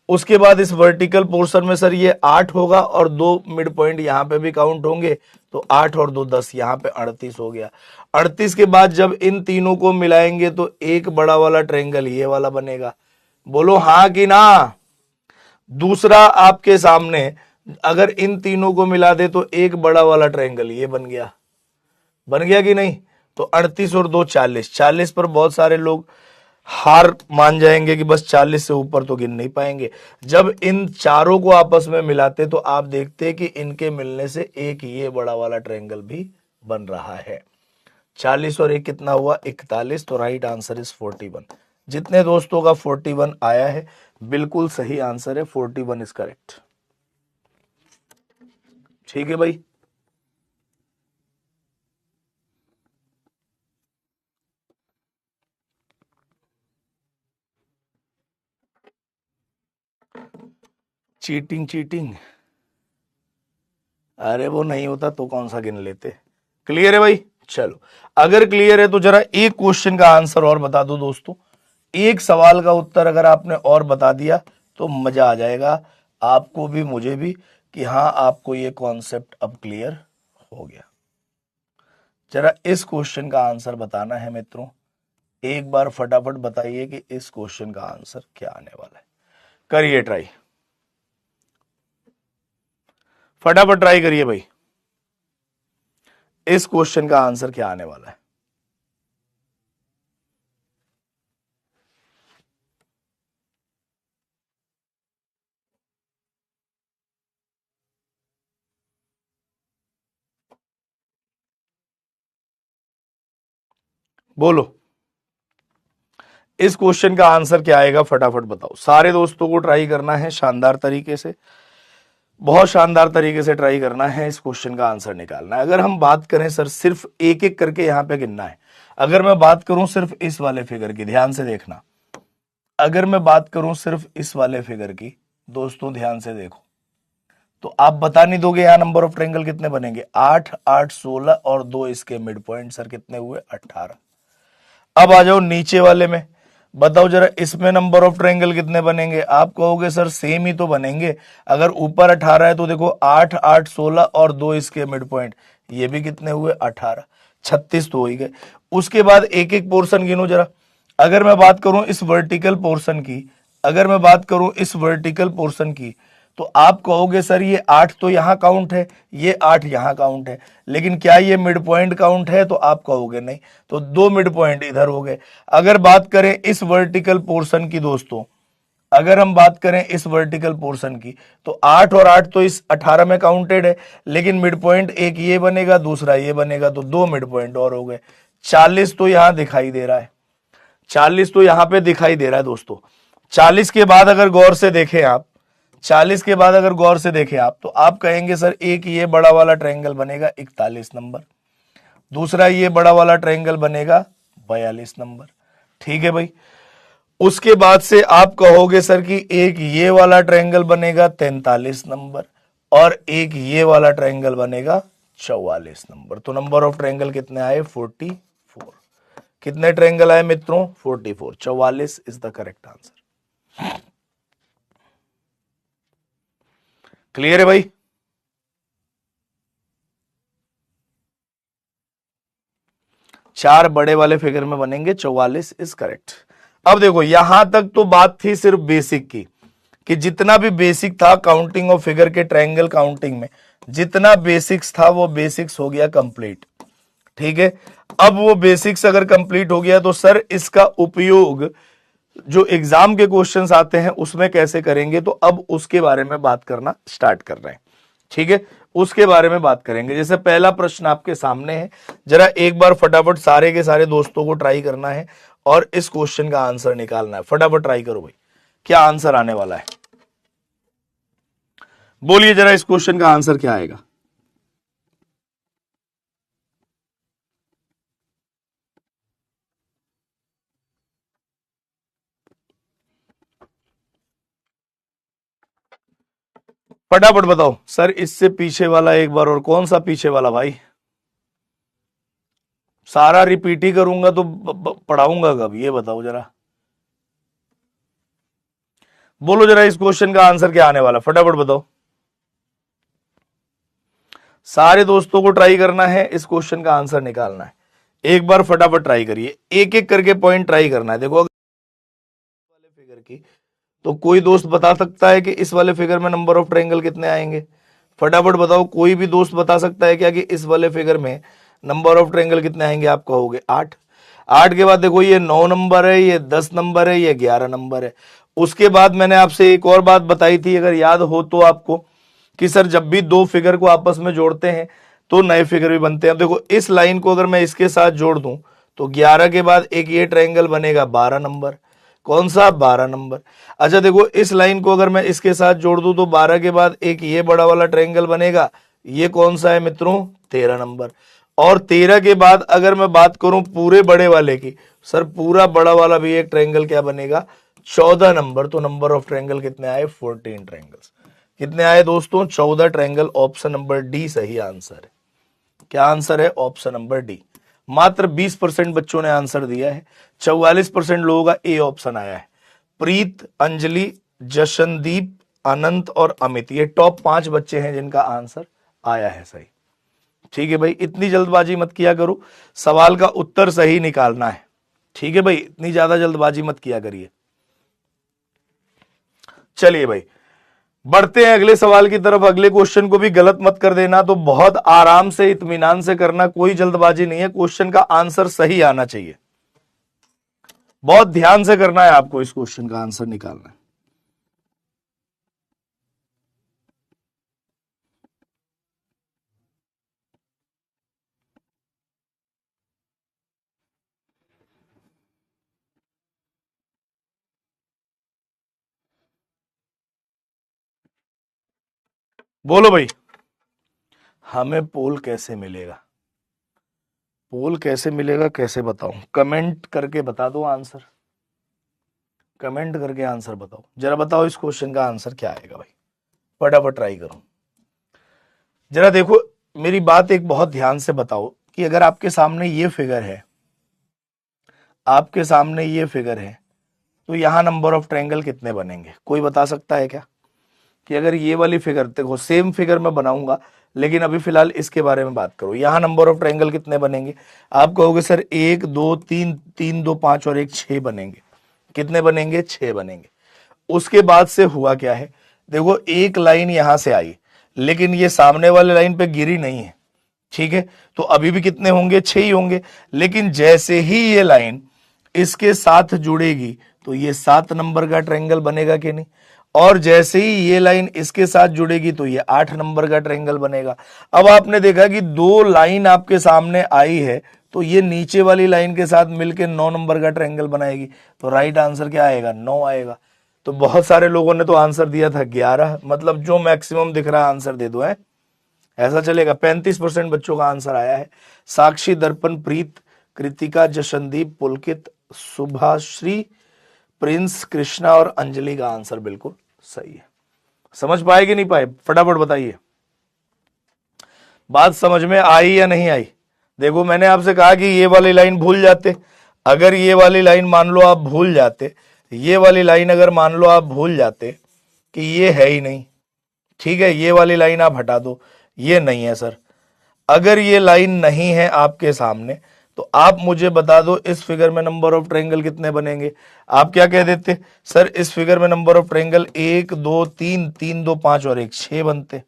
उसके बाद इस वर्टिकल पोर्शन में सर ये 8 होगा और 2 मिड पॉइंट यहां पे भी काउंट होंगे, तो 8 और 2 10, यहां पे 38 हो गया। 38 के बाद जब इन तीनों को मिलाएंगे तो एक बड़ा वाला ट्रायंगल ये वाला बनेगा। बोलो हाँ कि ना? दूसरा आपके सामने अगर इन तीनों को मिला दे तो एक बड़ा वाला ट्रायंगल ये बन गया, बन गया कि नहीं? तो 38 और 2 40, 40 पर बहुत सारे लोग हार मान जाएंगे कि बस 40 से ऊपर तो गिन नहीं पाएंगे। जब इन चारों को आपस में मिलाते तो आप देखते कि इनके मिलने से एक ये बड़ा वाला ट्रायंगल भी बन रहा है। 40 और 1 कितना हुआ? 41। तो राइट आंसर इज 41। जितने दोस्तों का 41 आया है बिल्कुल सही आंसर है, 41 इज करेक्ट। ठीक है भाई, चीटिंग चीटिंग, अरे वो नहीं होता तो कौन सा गिन लेते। क्लियर है भाई? चलो, अगर क्लियर है तो जरा एक क्वेश्चन का आंसर और बता दो दोस्तों। एक सवाल का उत्तर अगर आपने और बता दिया तो मजा आ जाएगा, आपको भी मुझे भी, कि हाँ आपको ये कॉन्सेप्ट अब क्लियर हो गया। जरा इस क्वेश्चन का आंसर बताना है मित्रों, एक बार फटाफट बताइए कि इस क्वेश्चन का आंसर क्या आने वाला है। करिए ट्राई, फटाफट ट्राई करिए भाई, इस क्वेश्चन का आंसर क्या आने वाला है। बोलो, इस क्वेश्चन का आंसर क्या आएगा? फटाफट बताओ। सारे दोस्तों को ट्राई करना है शानदार तरीके से, बहुत शानदार तरीके से ट्राई करना है, इस क्वेश्चन का आंसर निकालना है। अगर हम बात करें सर सिर्फ एक एक करके यहां पे गिनना है। अगर मैं बात करूं सिर्फ इस वाले फिगर की, ध्यान से देखना, अगर मैं बात करूं सिर्फ इस वाले फिगर की, दोस्तों ध्यान से देखो, तो आप बता नहीं दोगे यहां नंबर ऑफ ट्रायंगल कितने बनेंगे? 8, 8, 16 और 2 इसके मिड पॉइंट सर कितने हुए? 18। अब आ जाओ नीचे वाले में, बताओ जरा इसमें नंबर ऑफ ट्रायंगल कितने बनेंगे? आप कहोगे सर सेम ही तो बनेंगे, अगर ऊपर 18 है तो देखो 8, 8, 16 और 2 इसके मिड पॉइंट, ये भी कितने हुए? 18, 36 तो हो ही गए। उसके बाद एक एक पोर्शन गिनो जरा। अगर मैं बात करूं इस वर्टिकल पोर्शन की, अगर मैं बात करूं इस वर्टिकल पोर्शन की, तो आप कहोगे सर ये 8 तो यहां काउंट है, ये 8 यहां काउंट है, लेकिन क्या ये मिड पॉइंट काउंट है? तो आप कहोगे नहीं, तो 2 मिड पॉइंट इधर हो गए। अगर बात करें इस वर्टिकल पोर्शन की दोस्तों, अगर हम बात करें इस वर्टिकल पोर्शन की, तो 8 और 8 तो इस 18 में काउंटेड है, लेकिन मिड पॉइंट एक ये बनेगा, दूसरा ये बनेगा, तो 2 मिड पॉइंट और हो गए। 40 तो यहां दिखाई दे रहा है, 40 तो यहां पे दिखाई दे रहा है दोस्तों। 40 के बाद अगर गौर से देखें आप, 40 के बाद अगर गौर से देखें आप, तो आप कहेंगे सर एक ये बड़ा वाला ट्रायंगल बनेगा 41 नंबर, दूसरा ये बड़ा वाला ट्रायंगल बनेगा 42 नंबर। ठीक है भाई, उसके बाद से आप कहोगे सर कि एक ये वाला ट्रायंगल बनेगा 43 नंबर और एक ये वाला ट्रायंगल बनेगा 44 नंबर। तो नंबर ऑफ ट्रायंगल कितने आए? 44। कितने ट्रायंगल आए मित्रों? 44। 44 is the correct answer. Clear है भाई? चार बड़े वाले फिगर में बनेंगे, 44 इज करेक्ट। अब देखो यहां तक तो बात थी सिर्फ बेसिक की, कि जितना भी बेसिक था काउंटिंग ऑफ फिगर के ट्रायंगल काउंटिंग में, जितना बेसिक्स था वो बेसिक्स हो गया कंप्लीट। ठीक है, अब वो बेसिक्स अगर कंप्लीट हो गया तो सर इसका उपयोग जो एग्जाम के क्वेश्चंस आते हैं उसमें कैसे करेंगे, तो अब उसके बारे में बात करना स्टार्ट कर रहे हैं। ठीक है, उसके बारे में बात करेंगे। जैसे पहला प्रश्न आपके सामने है, जरा एक बार फटाफट सारे के सारे दोस्तों को ट्राई करना है और इस क्वेश्चन का आंसर निकालना है। फटाफट ट्राई करो भाई, क्या आंसर आने वाला है, बोलिए जरा इस क्वेश्चन का आंसर क्या आएगा। फटाफट बताओ सर, इससे पीछे वाला एक बार और, कौन सा पीछे वाला भाई, सारा रिपीट ही करूंगा तो पढ़ाऊंगा कब, ये बताओ जरा, बोलो जरा इस क्वेश्चन का आंसर क्या आने वाला, फटाफट बताओ। सारे दोस्तों को ट्राई करना है, इस क्वेश्चन का आंसर निकालना है। एक बार फटाफट ट्राई करिए, एक एक करके पॉइंट ट्राई करना है। देखो अगर वाले फिगर की, तो कोई दोस्त बता सकता है कि इस वाले फिगर में नंबर ऑफ ट्रायंगल कितने आएंगे, फटाफट बताओ। कोई भी दोस्त बता सकता है क्या कि इस वाले फिगर में नंबर ऑफ ट्रायंगल कितने आएंगे, आप कहोगे 8। 8 के बाद देखो ये 9 नंबर है, ये 10 नंबर है, ये 11 नंबर है। उसके बाद मैंने आपसे एक और बात बताई थी, अगर याद हो तो आपको, कि सर जब भी दो फिगर को आपस में जोड़ते हैं तो नए फिगर भी बनते हैं। देखो इस लाइन को अगर मैं इसके साथ जोड़ दूं तो 11 के बाद एक ये ट्रायंगल बनेगा 12 नंबर, कौन सा, 12 नंबर। अच्छा देखो इस लाइन को अगर मैं इसके साथ जोड़ दूं तो 12 के बाद एक ये बड़ा वाला ट्रायंगल बनेगा, ये कौन सा है मित्रों, 13 नंबर। और 13 के बाद अगर मैं बात करूं पूरे बड़े वाले की, सर पूरा बड़ा वाला भी एक ट्रायंगल क्या बनेगा, 14 नंबर। तो नंबर ऑफ ट्रायंगल कितने आए, 14 ट्रायंगल्स। कितने आए दोस्तों, 14 ट्रायंगल। ऑप्शन नंबर डी सही आंसर है। क्या आंसर है, ऑप्शन नंबर डी। मात्र 20% बच्चों ने आंसर दिया है, 44% लोगों का ए ऑप्शन आया है। प्रीत, अंजलि, जशनदीप, अनंत और अमित, ये टॉप 5 बच्चे हैं जिनका आंसर आया है सही। ठीक है भाई, इतनी जल्दबाजी मत किया करो, सवाल का उत्तर सही निकालना है। ठीक है भाई, इतनी ज्यादा जल्दबाजी मत किया करिए। चलिए भाई बढ़ते हैं अगले सवाल की तरफ। अगले क्वेश्चन को भी गलत मत कर देना, तो बहुत आराम से इत्मीनान से करना, कोई जल्दबाजी नहीं है, क्वेश्चन का आंसर सही आना चाहिए। बहुत ध्यान से करना है आपको, इस क्वेश्चन का आंसर निकालना है। बोलो भाई, हमें पोल कैसे मिलेगा, पोल कैसे मिलेगा, कैसे बताऊं, कमेंट करके बता दो आंसर, कमेंट करके आंसर बताओ जरा, बताओ इस क्वेश्चन का आंसर क्या आएगा भाई, फटाफट ट्राई करो जरा। देखो मेरी बात एक बहुत ध्यान से बताओ कि अगर आपके सामने ये फिगर है, आपके सामने ये फिगर है, तो यहां नंबर ऑफ ट्रायंगल कितने बनेंगे, कोई बता सकता है क्या, कि अगर ये वाली फिगर, देखो सेम फिगर मैं बनाऊंगा लेकिन अभी फिलहाल इसके बारे में बात करो, यहां नंबर ऑफ ट्रायंगल कितने बनेंगे, आप कहोगे सर 1 2 3, 3 2 5 और 1 6 बनेंगे। कितने बनेंगे, 6 बनेंगे। उसके बाद से हुआ क्या है, देखो एक लाइन यहां से आई लेकिन ये सामने वाले लाइन पे गिरी नहीं है, ठीक है, तो अभी भी कितने होंगे, 6 ही होंगे। लेकिन जैसे ही ये लाइन इसके साथ जुड़ेगी तो ये 7 नंबर का ट्रायंगल बनेगा कि नहीं, और जैसे ही ये लाइन इसके साथ जुड़ेगी तो ये 8 नंबर का ट्रायंगल बनेगा। अब आपने देखा कि दो लाइन आपके सामने आई है तो ये नीचे वाली लाइन के साथ मिलकर 9 नंबर का ट्रायंगल बनाएगी, तो राइट आंसर क्या आएगा, 9 आएगा। तो बहुत सारे लोगों ने तो आंसर दिया था 11, मतलब जो मैक्सिमम दिख रहा है आंसर दे दो, है ऐसा चलेगा। 35% बच्चों का आंसर आया है। साक्षी, दर्पण, प्रीत, कृतिका, जशनदीप, पुलकित, सुभाश्री, प्रिंस, कृष्णा और अंजलि का आंसर बिल्कुल सही है। समझ पाए कि नहीं पाए, फटाफट बताइए, बात समझ में आई या नहीं आई। देखो मैंने आपसे कहा कि ये वाली लाइन भूल जाते, अगर ये वाली लाइन मान लो आप भूल जाते, ये वाली लाइन अगर मान लो आप भूल जाते कि ये है ही नहीं, ठीक है, ये वाली लाइन आप हटा दो, ये नहीं है सर। अगर ये लाइन नहीं है आपके सामने तो आप मुझे बता दो इस फिगर में नंबर ऑफ ट्रायंगल कितने बनेंगे। आप क्या कह देते, सर इस फिगर में नंबर ऑफ ट्रायंगल 1 2 3, 3 2 5 और 1 6 बनते।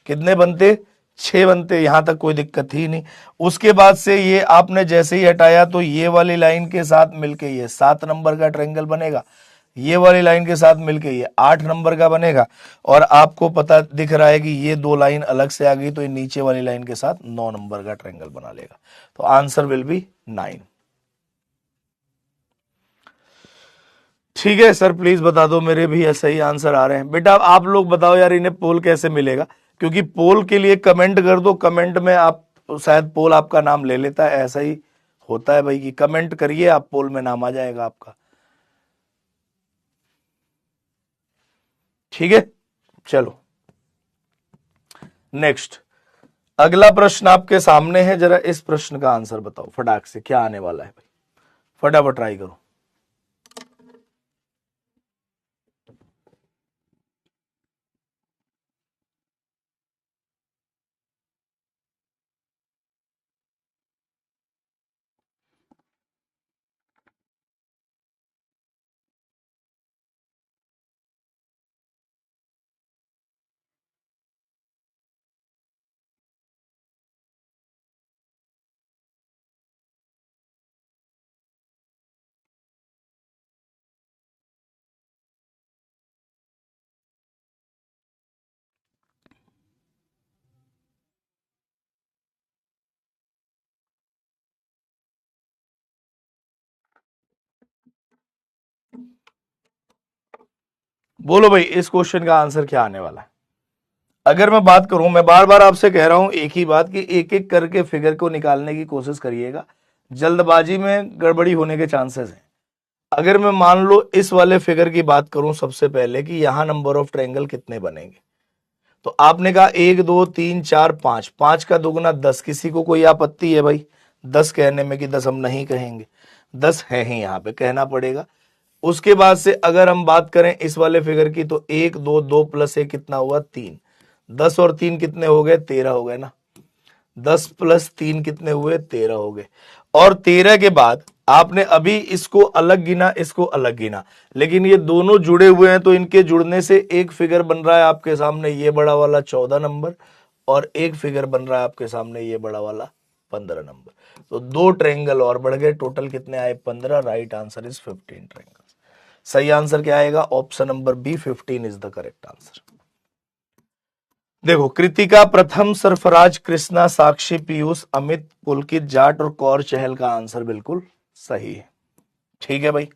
कितने बनते, 6 बनते, यहां तक कोई दिक्कत ही नहीं। उसके बाद से ये आपने जैसे ही हटाया तो ये वाली लाइन के साथ मिलके ये 7 नंबर का ट्रायंगल बनेगा, ये वाली लाइन के साथ मिलके ये 8 नंबर का बनेगा, और आपको पता दिख रहा है कि ये 2 लाइन अलग से आ गई, तो ये नीचे वाली लाइन के साथ 9 नंबर का ट्रायंगल बना लेगा। तो आंसर विल बी 9। ठीक है सर, प्लीज बता दो, मेरे भी ऐसे ही आंसर आ रहे हैं। बेटा आप लोग बताओ यार, इन्हें पोल कैसे मिलेगा, क्योंकि पोल के लिए कमेंट कर दो, कमेंट में आप शायद पोल आपका नाम ले लेता है, ऐसा ही होता है भाई, कि कमेंट करिए आप, पोल में नाम आ जाएगा आपका। ठीक है, चलो नेक्स्ट, अगला प्रश्न आपके सामने है, जरा इस प्रश्न का आंसर बताओ फटाक से, क्या आने वाला है भाई, फटाफट ट्राई करो। बोलो भाई, इस क्वेश्चन का आंसर क्या आने वाला है। अगर मैं बात करूं, मैं बार बार आपसे कह रहा हूं एक ही बात, कि एक एक करके फिगर को निकालने की कोशिश करिएगा, जल्दबाजी में गड़बड़ी होने के चांसेस हैं। अगर मैं मान लो इस वाले फिगर की बात करूं सबसे पहले, कि यहां नंबर ऑफ ट्रायंगल कितने बनेंगे, तो आपने कहा 1 2 3 4 5, 5 का दुगुना 10, किसी को कोई आपत्ति है भाई 10 कहने में, कि 10 हम नहीं कहेंगे, 10 है ही यहां पे, कहना पड़ेगा। उसके बाद से अगर हम बात करें इस वाले फिगर की, तो 1 2 2 प्लस 1 कितना हुआ 3, 10 और 3 कितने हो गए 13 हो गए ना, 10 प्लस 3 कितने हुए 13 हो गए। और 13 के बाद आपने अभी इसको अलग गिना, इसको अलग गिना, लेकिन ये दोनों जुड़े हुए हैं, तो इनके जुड़ने से एक फिगर बन रहा है आपके सामने ये बड़ा वाला 14 नंबर, और एक फिगर बन रहा है आपके सामने ये बड़ा वाला 15 नंबर। तो 2 ट्रायंगल और बढ़ गए, टोटल कितने आए 15। Right answer is 15 triangle. सही आंसर क्या आएगा, option number B 15 is the correct answer. देखो, कृतिका, प्रथम, सरफराज, कृष्णा, साक्षी, पीयूष, अमित, पुलकित, जाट और कौर चहल का आंसर बिल्कुल सही है। ठीक है भाई,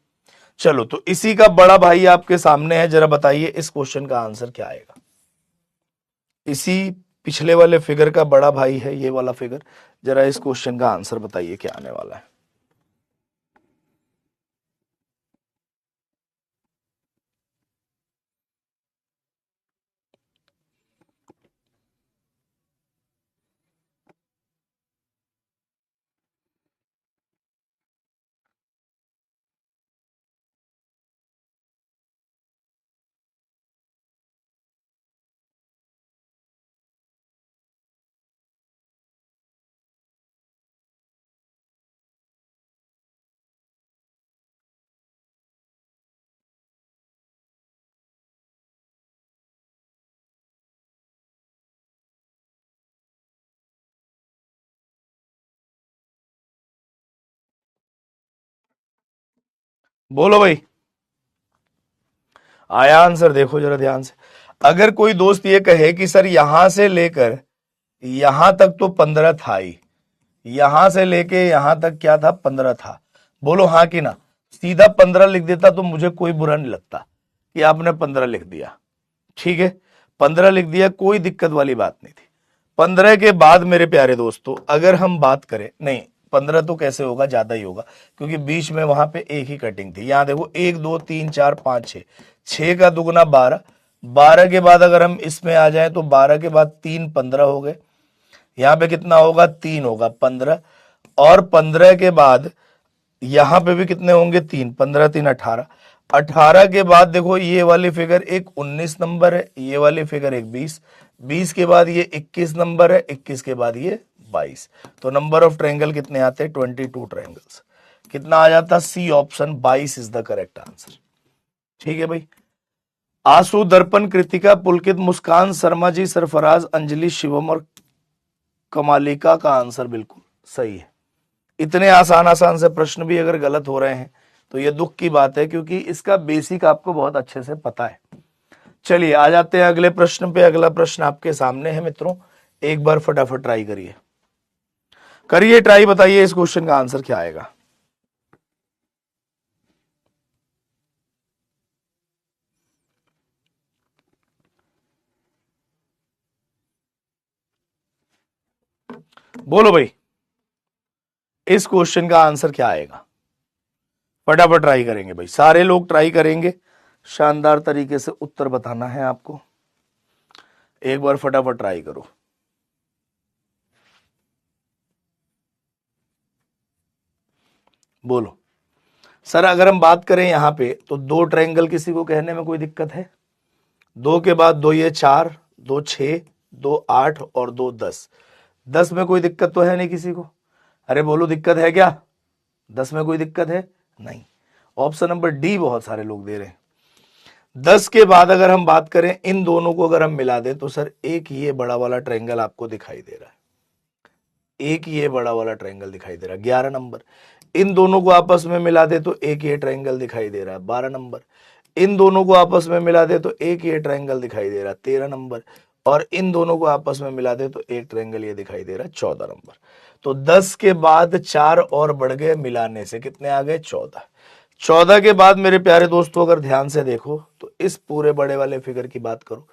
चलो तो इसी का बड़ा भाई आपके सामने है, जरा बताइए इस क्वेश्चन का आंसर क्या आएगा। इसी पिछले वाले फिगर का बड़ा भाई है ये वाला फिगर, जरा इस क्वेश्चन का आंसर बताइए क्या आने वाला है। बोलो भाई, आया आंसर, देखो जरा ध्यान से। अगर कोई दोस्त ये कहे कि सर यहां से लेकर यहां तक तो 15 था ही, यहां से लेके यहां तक क्या था 15 था, बोलो हाँ कि ना। सीधा 15 लिख देता तो मुझे कोई बुरा नहीं लगता कि आपने 15 लिख दिया, ठीक है 15 लिख दिया, कोई दिक्कत वाली बात नहीं थी। 15 के बाद मेरे प्यारे दोस्तों अगर हम बात करें, नहीं 15 तो कैसे होगा, ज्यादा ही होगा, क्योंकि बीच में वहां पे एक ही कटिंग थी। यहां देखो 1 2 3 4 5 6, 6 का दुगुना 12, 12 के बाद अगर हम इसमें आ जाए तो 12 के बाद 3 15 हो गए, यहां पे कितना होगा 3 होगा 15, और 15 के बाद यहां पे भी कितने होंगे 3, 15 3 18, 18 के बाद देखो ये वाली फिगर एक 19 नंबर है, ये वाली फिगर एक 20, 20 के बाद ये 21 नंबर है, 21 के बाद ये 22। तो नंबर ऑफ ट्रायंगल कितने आते हैं 22 ट्रायंगल्स। कितना आ जाता, C option 22 is the correct answer. ठीक है भाई, आंसू, दर्पण, कृतिका, पुलकित, मुस्कान, शर्मा जी, सरफराज, अंजलि, शिवम और कमालिका का आंसर बिल्कुल सही है। इतने आसान आसान से प्रश्न भी अगर गलत हो रहे हैं तो ये दुख की बात है, क्योंकि इसका बेसिक आपको बहुत अच्छे से पता है। चलिए आ जाते हैं अगले प्रश्न पे। अगला प्रश्न आपके सामने है मित्रों, एक बार फटाफट ट्राई करिए, करिए ट्राई, बताइए इस क्वेश्चन का आंसर क्या आएगा। बोलो भाई, इस क्वेश्चन का आंसर क्या आएगा? फटाफट ट्राई करेंगे भाई, सारे लोग ट्राई करेंगे, शानदार तरीके से उत्तर बताना है आपको। एक बार फटाफट ट्राई करो। बोलो सर, अगर हम बात करें यहां पे तो दो ट्रायंगल किसी को कहने में कोई दिक्कत है? दो के बाद दो ये 4, दो 6, दो 8 और दो 10। 10 में कोई दिक्कत तो है नहीं किसी को? अरे बोलो, दिक्कत है क्या? 10 में कोई दिक्कत है नहीं। ऑप्शन नंबर डी बहुत सारे लोग दे रहे हैं। 10 के बाद अगर हम बात करें, इन दोनों को अगर हम मिला दें तो सर एक ये बड़ा वाला ट्रायंगल आपको दिखाई दे रहा है, एक ये बड़ा वाला ट्रायंगल दिखाई दे रहा है 11 नंबर। इन दोनों को आपस में मिला दे तो एक ये ट्रायंगल दिखाई दे रहा है 12 नंबर। इन दोनों को आपस में मिला दे तो एक ये ट्रायंगल दिखाई दे रहा है 13 नंबर। और इन दोनों को आपस में मिला दे तो एक ट्रायंगल ये दिखाई दे रहा है 14 नंबर। तो 10 के बाद 4 और बढ़ गए, मिलाने से कितने आ गए? 14। 14 के बाद मेरे प्यारे दोस्तों अगर ध्यान से देखो तो इस पूरे बड़े वाले फिगर की बात करो,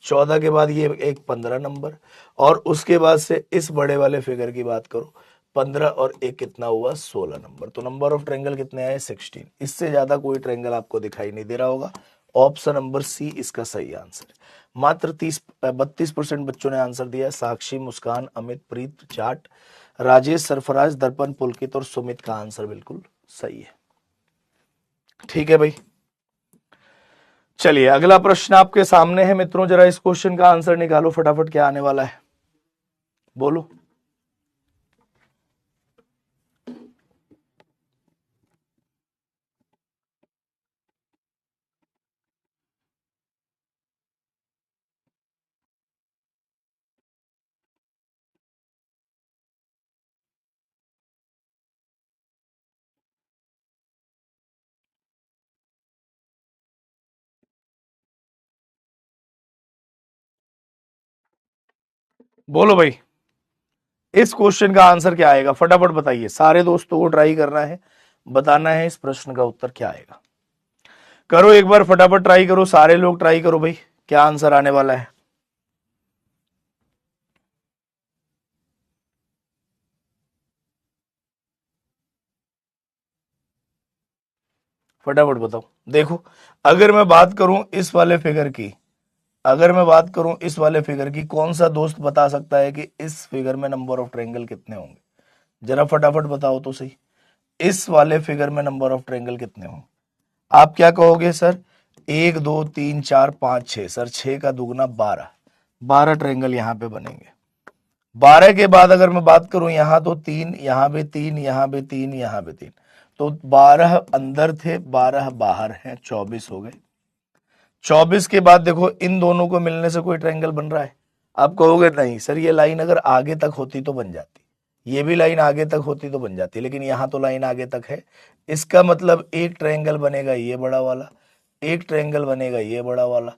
14 के बाद ये एक 15 नंबर, और उसके बाद से इस बड़े वाले फिगर की बात करो, 15 और एक कितना हुआ? 16 नंबर। तो नंबर ऑफ ट्रायंगल कितने आए? 16। इससे ज्यादा कोई ट्रायंगल आपको दिखाई नहीं दे रहा होगा। ऑप्शन नंबर सी इसका सही आंसर है। मात्र 32% बच्चों ने आंसर दिया है। साक्षी, मुस्कान, अमित, प्रीत, जाट, राजेश, सरफराज, दर्पण, पुलकित और सुमित का आंसर बिल्कुल सही है। ठीक है भाई, चलिए अगला प्रश्न आपके सामने है मित्रों, जरा इस क्वेश्चन का आंसर निकालो फटाफट, क्या आने वाला है बोलो। बोलो भाई, इस क्वेश्चन का आंसर क्या आएगा? फटाफट बताइए, सारे दोस्तों को ट्राई करना है, बताना है इस प्रश्न का उत्तर क्या आएगा। करो एक बार फटाफट ट्राई करो, सारे लोग ट्राई करो भाई, क्या आंसर आने वाला है। फटाफट बताओ। देखो, अगर मैं बात करूं इस वाले फिगर की, अगर मैं बात करूं इस वाले फिगर की, कौन सा दोस्त बता सकता है कि इस फिगर में नंबर ऑफ ट्रायंगल कितने होंगे? जरा फटाफट बताओ तो सही, इस वाले फिगर में नंबर ऑफ ट्रायंगल कितने होंगे? आप क्या कहोगे सर? 1 2 3 4 5 6, सर 6 का दुगना 12, 12 ट्रायंगल यहां पे बनेंगे। 12 के बाद अगर मैं बात करूं, यहां तो 3, यहां भी 3, यहां भी 3, यहां भी 3, तो 12 अंदर थे, 12 बाहर हैं, 24 हो गए। 24 के बाद देखो, इन दोनों को मिलने से कोई ट्रायंगल बन रहा है? आप कहोगे नहीं सर, ये लाइन अगर आगे तक होती तो बन जाती, ये भी लाइन आगे तक होती तो बन जाती, लेकिन यहां तो लाइन आगे तक है। इसका मतलब एक ट्रायंगल बनेगा ये बड़ा वाला, एक ट्रायंगल बनेगा ये बड़ा वाला,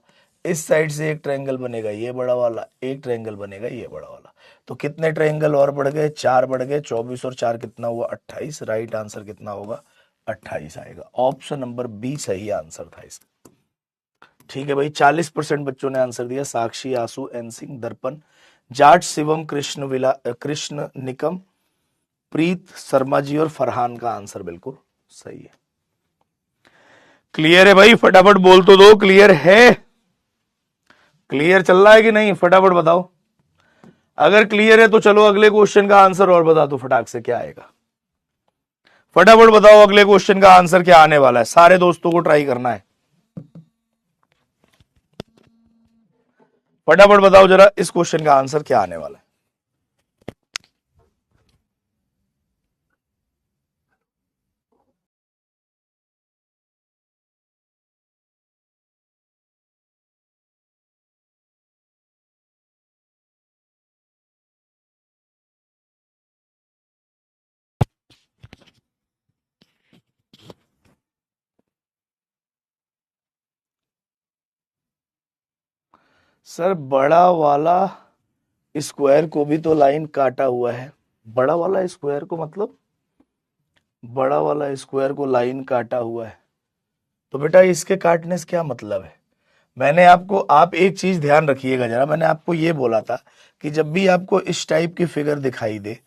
इस साइड से एक ट्रायंगल बनेगा ये बड़ा वाला, एक ट्रायंगल बनेगा ये बड़ा वाला। तो कितने ट्रायंगल और बढ़ गए? 4 बढ़ गए। 24 और 4 कितना हुआ? 28। राइट आंसर कितना होगा? 28 आएगा। ऑप्शन नंबर बी सही आंसर था इसका। ठीक है भाई, 40% बच्चों ने आंसर दिया। साक्षी, आसू, एन सिंह, दर्पण, जाट, शिवम, कृष्ण निकम, प्रीत, शर्मा जी और फरहान का आंसर बिल्कुल सही है। क्लियर है भाई? फटाफट बोल तो दो, क्लियर है? क्लियर चल रहा है कि नहीं? फटाफट बताओ। अगर क्लियर है तो चलो अगले क्वेश्चन का आंसर और बता दो फटाक से, क्या आएगा? फटाफट बताओ अगले क्वेश्चन का आंसर क्या आने वाला है, सारे दोस्तों को ट्राई करना है। फटाफट बताओ जरा, इस क्वेश्चन का आंसर क्या आने वाला है। सर बड़ा वाला स्क्वायर को भी तो लाइन काटा हुआ है। बड़ा वाला स्क्वायर को मतलब बड़ा वाला स्क्वायर को लाइन काटा हुआ है, तो बेटा इसके काटने से क्या मतलब है? मैंने आपको, आप एक चीज ध्यान रखिएगा जरा, मैंने आपको ये बोला था कि जब भी आपको इस टाइप की फिगर दिखाई दे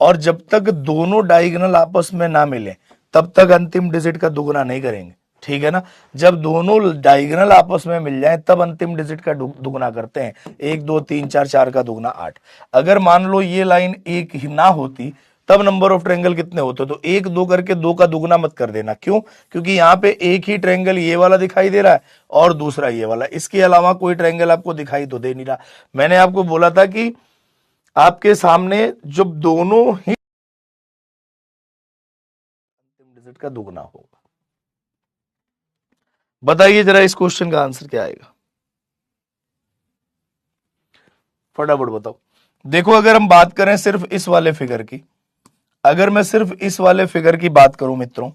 और जब तक दोनों डायगोनल आपस में ना मिले तब तक अंतिम डिजिट का दुगना नहीं करेंगे, ठीक है ना। जब दोनों डायगोनल आपस में मिल जाए तब अंतिम डिजिट का दुगना करते हैं। 1 2 3 4, 4 का दुगना 8। अगर मान लो ये लाइन एक ही ना होती तब नंबर ऑफ ट्रायंगल कितने होते? तो 1 2 करके 2 का दुगना मत कर देना। क्यों? क्योंकि यहाँ पे एक ही ट्रायंगल ये वाला दिखाई दे रहा है और दूसरा ये वाला, इसके अलावा कोई ट्रायंगल आपको दिखाई तो दे नहीं रहा। मैंने आपको बोला था कि आपके सामने जब दोनों ही अंतिम डिजिट का दुगना होगा। बताइए जरा इस क्वेश्चन का आंसर क्या आएगा, फटाफट बताओ। देखो अगर हम बात करें सिर्फ इस वाले फिगर की, अगर मैं सिर्फ इस वाले फिगर की बात करूं मित्रों,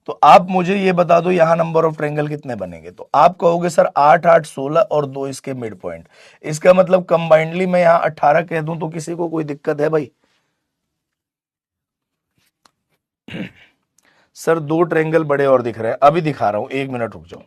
तो आप मुझे ये बता दो यहां नंबर ऑफ ट्रायंगल कितने बनेंगे। तो आप कहोगे सर 8 8 16 और 2 इसके मिड पॉइंट। इसका मतलब कंबाइंडली मैं यहां 18 कह दूं तो किसी को कोई दिक्कत है भाई? सर 2 ट्रायंगल बड़े और दिख रहे हैं, अभी दिखा रहा हूं, 1 मिनट रुक जाओ।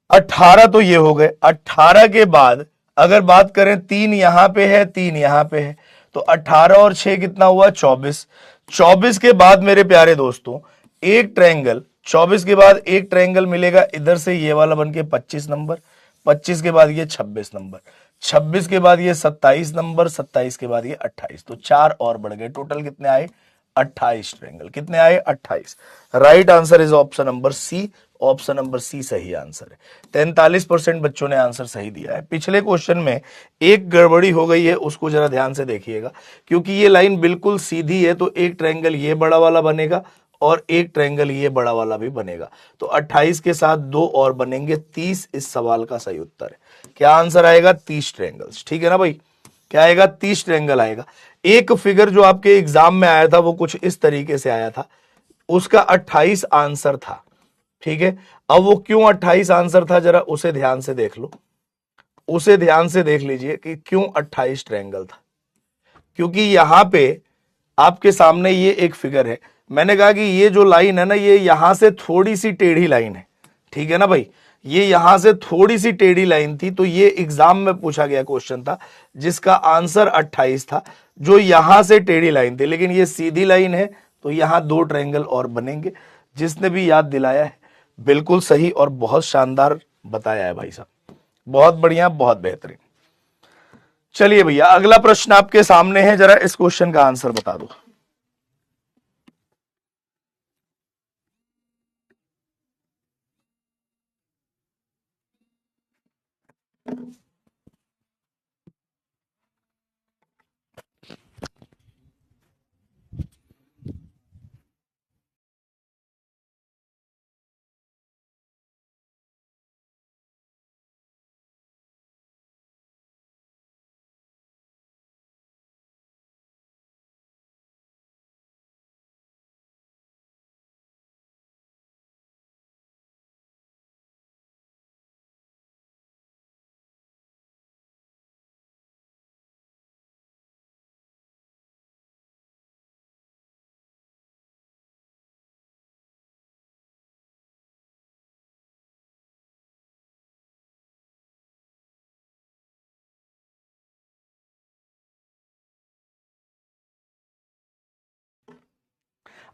18 तो ये हो गए। 18 के बाद अगर बात करें 3 यहां पे है, 3 यहां पे है, तो 18 और 6 कितना हुआ? 24। 24 के बाद मेरे प्यारे दोस्तों एक ट्रायंगल, 24 के बाद एक ट्रायंगल मिलेगा इधर से, ये वाला बन के 25 नंबर। 25 के बाद ये 26 नंबर। 26 के बाद ये 27 नंबर। 27 के बाद ये 28। तो 4 और बढ़ गए। टोटल कितने आए? 28 ट्रायंगल। कितने आए? 28। Right answer is option number C. Option number C सही आंसर है। 43% बच्चों ने आंसर सही दिया है। पिछले क्वेश्चन में एक गड़बड़ी हो गई है, उसको जरा ध्यान से देखिएगा, क्योंकि ये लाइन बिल्कुल सीधी है तो एक ट्रायंगल ये बड़ा वाला बनेगा और एक ट्रायंगल ये बड़ा वाला भी बनेगा। तो 28 के साथ 2 और बनेंगे, 30 इस सवाल का सही उत्तर है। क्या आंसर आएगा? 30 ट्रायंगल्स। ठीक है ना भाई? क्या आएगा? 30 ट्रायंगल आएगा। एक फिगर जो आपके एग्जाम में आया था वो कुछ इस तरीके से आया था, उसका 28 आंसर था। ठीक है, अब वो क्यों 28 आंसर था जरा उसे ध्यान से देख लो, उसे ध्यान से देख लीजिए कि क्यों 28 ट्रायंगल था। क्योंकि यहां पे आपके सामने ये एक फिगर है, मैंने कहा कि ये जो लाइन है ना, ये यहां से थोड़ी सी टेढ़ी लाइन है। ठीक है ना भाई? ये यहां से थोड़ी सी टेढ़ी लाइन थी, तो ये एग्जाम में पूछा गया क्वेश्चन था जिसका आंसर 28 था, जो यहां से टेढ़ी लाइन थी। लेकिन ये सीधी लाइन है तो यहां 2 ट्रायंगल और बनेंगे। जिसने भी याद दिलाया है बिल्कुल सही और बहुत शानदार बताया है भाई साहब, बहुत बढ़िया, बहुत बेहतरीन। चलिए भैया अगला प्रश्न आपके सामने है, जरा इस क्वेश्चन का आंसर बता दो।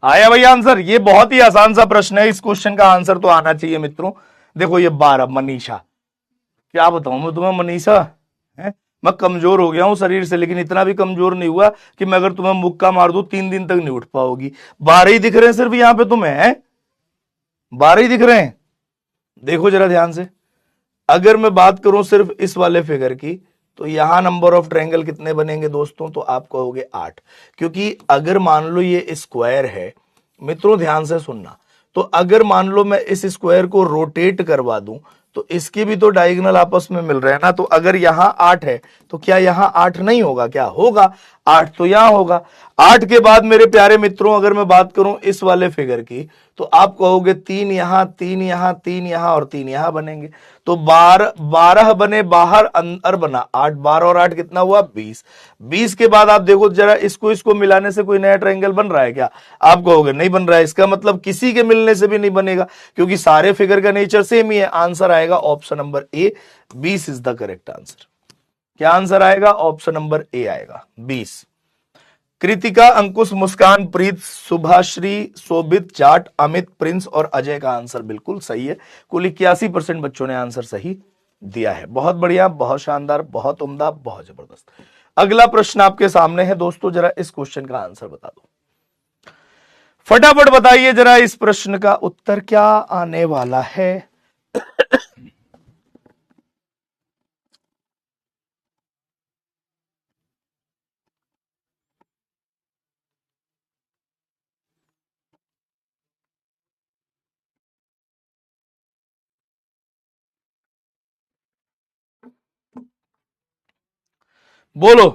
आया भैया आंसर? ये बहुत ही आसान सा प्रश्न है, इस क्वेश्चन का आंसर तो आना चाहिए मित्रों। देखो ये 12, मनीषा, क्या बताऊं मैं तुम्हें मनीषा, है मैं कमजोर हो गया हूं शरीर से, लेकिन इतना भी कमजोर नहीं हुआ कि मैं अगर तुम्हें मुक्का मार दूं 3 दिन तक नहीं उठ पाओगी। 12 ही दिख रहे हैं सिर्फ यहां पे तुम्हें, है 12 ही दिख रहे हैं। देखो जरा ध्यान से, अगर मैं बात करूं सिर्फ इस वाले फिगर की, तो यहां नंबर ऑफ ट्रायंगल कितने बनेंगे दोस्तों? तो आप कहोगे 8। क्योंकि अगर मान लो ये स्क्वायर है, मित्रों ध्यान से सुनना, तो अगर मान लो मैं इस स्क्वायर को रोटेट करवा दूं तो इसके भी तो डायगोनल आपस में मिल रहे हैं ना। तो अगर यहां 8 है तो क्या यहां 8 नहीं होगा? क्या होगा? 8 तो यहां होगा। 8 के बाद मेरे प्यारे मित्रों अगर मैं बात करूं इस वाले फिगर की, तो आप कहोगे 3 यहां, 3 यहां, 3 यहां और 3 यहां बनेंगे। तो 12 बने, बाहर अंदर बना 8, 12 और 8 कितना हुआ? 20। 20 के बाद आप देखो जरा, इसको इसको मिलाने से कोई नया ट्रायंगल बन रहा है क्या? आप कहोगे नहीं बन रहा है। इसका मतलब किसी के मिलने से भी नहीं बनेगा, क्योंकि सारे फिगर का नेचर सेम ही है। आंसर आएगा option number A, 20 is the correct answer. क्या आंसर आएगा? ऑप्शन नंबर ए आएगा, 20। कृतिका, अंकुश, मुस्कान, प्रीत, सुभाश्री, शोभित, जाट, अमित, प्रिंस और अजय का आंसर बिल्कुल सही है। कुल 81% बच्चों ने आंसर सही दिया है। बहुत बढ़िया, बहुत शानदार, बहुत उम्दा, बहुत जबरदस्त। अगला प्रश्न आपके सामने है दोस्तों, जरा इस क्वेश्चन का आंसर बता दो। फटाफट बताइए जरा इस प्रश्न का उत्तर क्या आने वाला है। बोलो।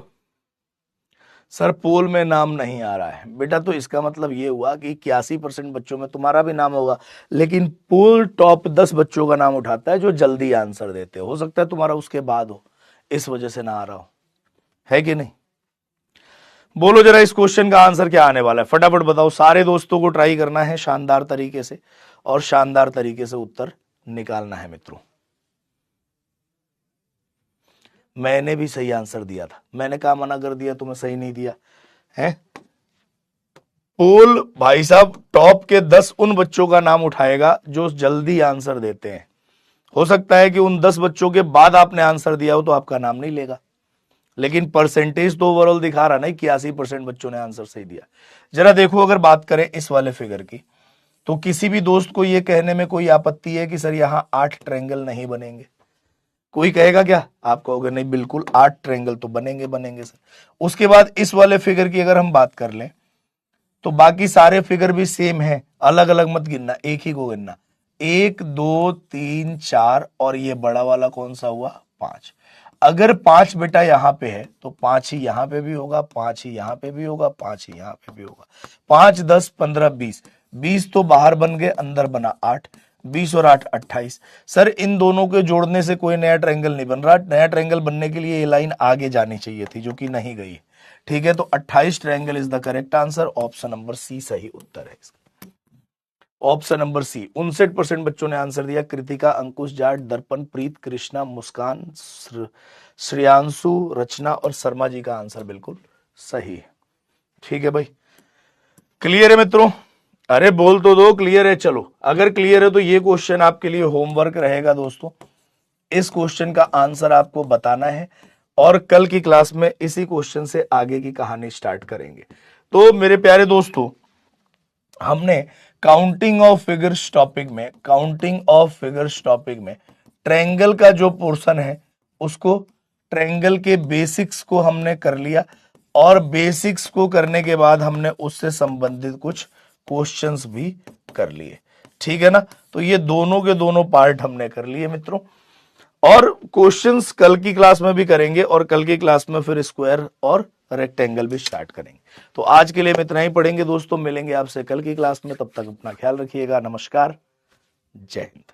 सर पोल में नाम नहीं आ रहा है बेटा, तो इसका मतलब ये हुआ कि 81% बच्चों में तुम्हारा भी नाम होगा, लेकिन पोल टॉप 10 बच्चों का नाम उठाता है जो जल्दी आंसर देते हो सकता है तुम्हारा उसके बाद हो, इस वजह से ना आ रहा हो, है कि नहीं? बोलो जरा इस क्वेश्चन का आंसर क्या आने वाला है, फटाफट बताओ। सारे दोस्तों को ट्राई करना है शानदार तरीके से, और शानदार तरीके से उत्तर निकालना है मित्रों। मैंने भी सही आंसर दिया था, मैंने कहा मना कर दिया तुम्हें, सही नहीं दिया है। पोल भाई साहब टॉप के 10 उन बच्चों का नाम उठाएगा जो जल्दी आंसर देते हैं। हो सकता है कि उन 10 बच्चों के बाद आपने आंसर दिया हो तो आपका नाम नहीं लेगा, लेकिन परसेंटेज तो ओवरऑल दिखा रहा ना कि 81% बच्चों ने आंसर सही दिया। जरा देखो, अगर बात करें इस वाले फिगर की, तो किसी भी दोस्त को यह कहने में कोई आपत्ति है कि सर यहां 8 ट्रायंगल नहीं बनेंगे? कोई कहेगा क्या? आप कहोगे नहीं, बिल्कुल 8 ट्रायंगल तो बनेंगे बनेंगे सर। उसके बाद इस वाले फिगर की अगर हम बात कर लें, तो बाकी सारे फिगर भी सेम है, अलग अलग मत गिनना, एक ही को गिनना। 1 2 3 4 और ये बड़ा वाला कौन सा हुआ? 5। अगर 5 बेटा यहां पे है तो 5 ही यहां पे भी होगा, 5 ही यहां पे भी होगा, 5 ही यहां पे भी होगा। 5 10 15 20, 20 तो बाहर बन गए, अंदर बना 8, 20 और 8 28। सर इन दोनों के जोड़ने से कोई नया ट्रायंगल नहीं बन रहा, नया ट्रायंगल बनने के लिए ये लाइन आगे जानी चाहिए थी जो कि नहीं गई। ठीक है, तो 28 triangle is the correct answer, option number C सही उत्तर है इसका। ऑप्शन नंबर सी, 59% बच्चों ने आंसर दिया। कृतिका, अंकुश, जाट, दर्पण, प्रीत, कृष्णा, मुस्कान, श्रेयांशु, रचना और शर्मा जी का आंसर बिल्कुल सही है। ठीक है भाई, क्लियर है मित्रों? अरे बोल तो दो क्लियर है। चलो अगर क्लियर है तो ये क्वेश्चन आपके लिए होमवर्क रहेगा दोस्तों। इस क्वेश्चन का आंसर आपको बताना है, और कल की क्लास में इसी क्वेश्चन से आगे की कहानी स्टार्ट करेंगे। तो मेरे प्यारे दोस्तों, हमने काउंटिंग ऑफ फिगर्स टॉपिक में ट्रायंगल का जो पोर्शन है उसको, ट्रायंगल के बेसिक्स को हमने कर लिया, और बेसिक्स को करने के बाद हमने उससे संबंधित कुछ क्वेश्चंस भी कर लिए। ठीक है ना? तो ये दोनों के दोनों पार्ट हमने कर लिए मित्रों, और क्वेश्चंस कल की क्लास में भी करेंगे, और कल की क्लास में फिर स्क्वायर और रेक्टेंगल भी स्टार्ट करेंगे। तो आज के लिए हम इतना ही पढ़ेंगे दोस्तों, मिलेंगे आपसे कल की क्लास में, तब तक अपना ख्याल रखिएगा। नमस्कार, जय हिंद।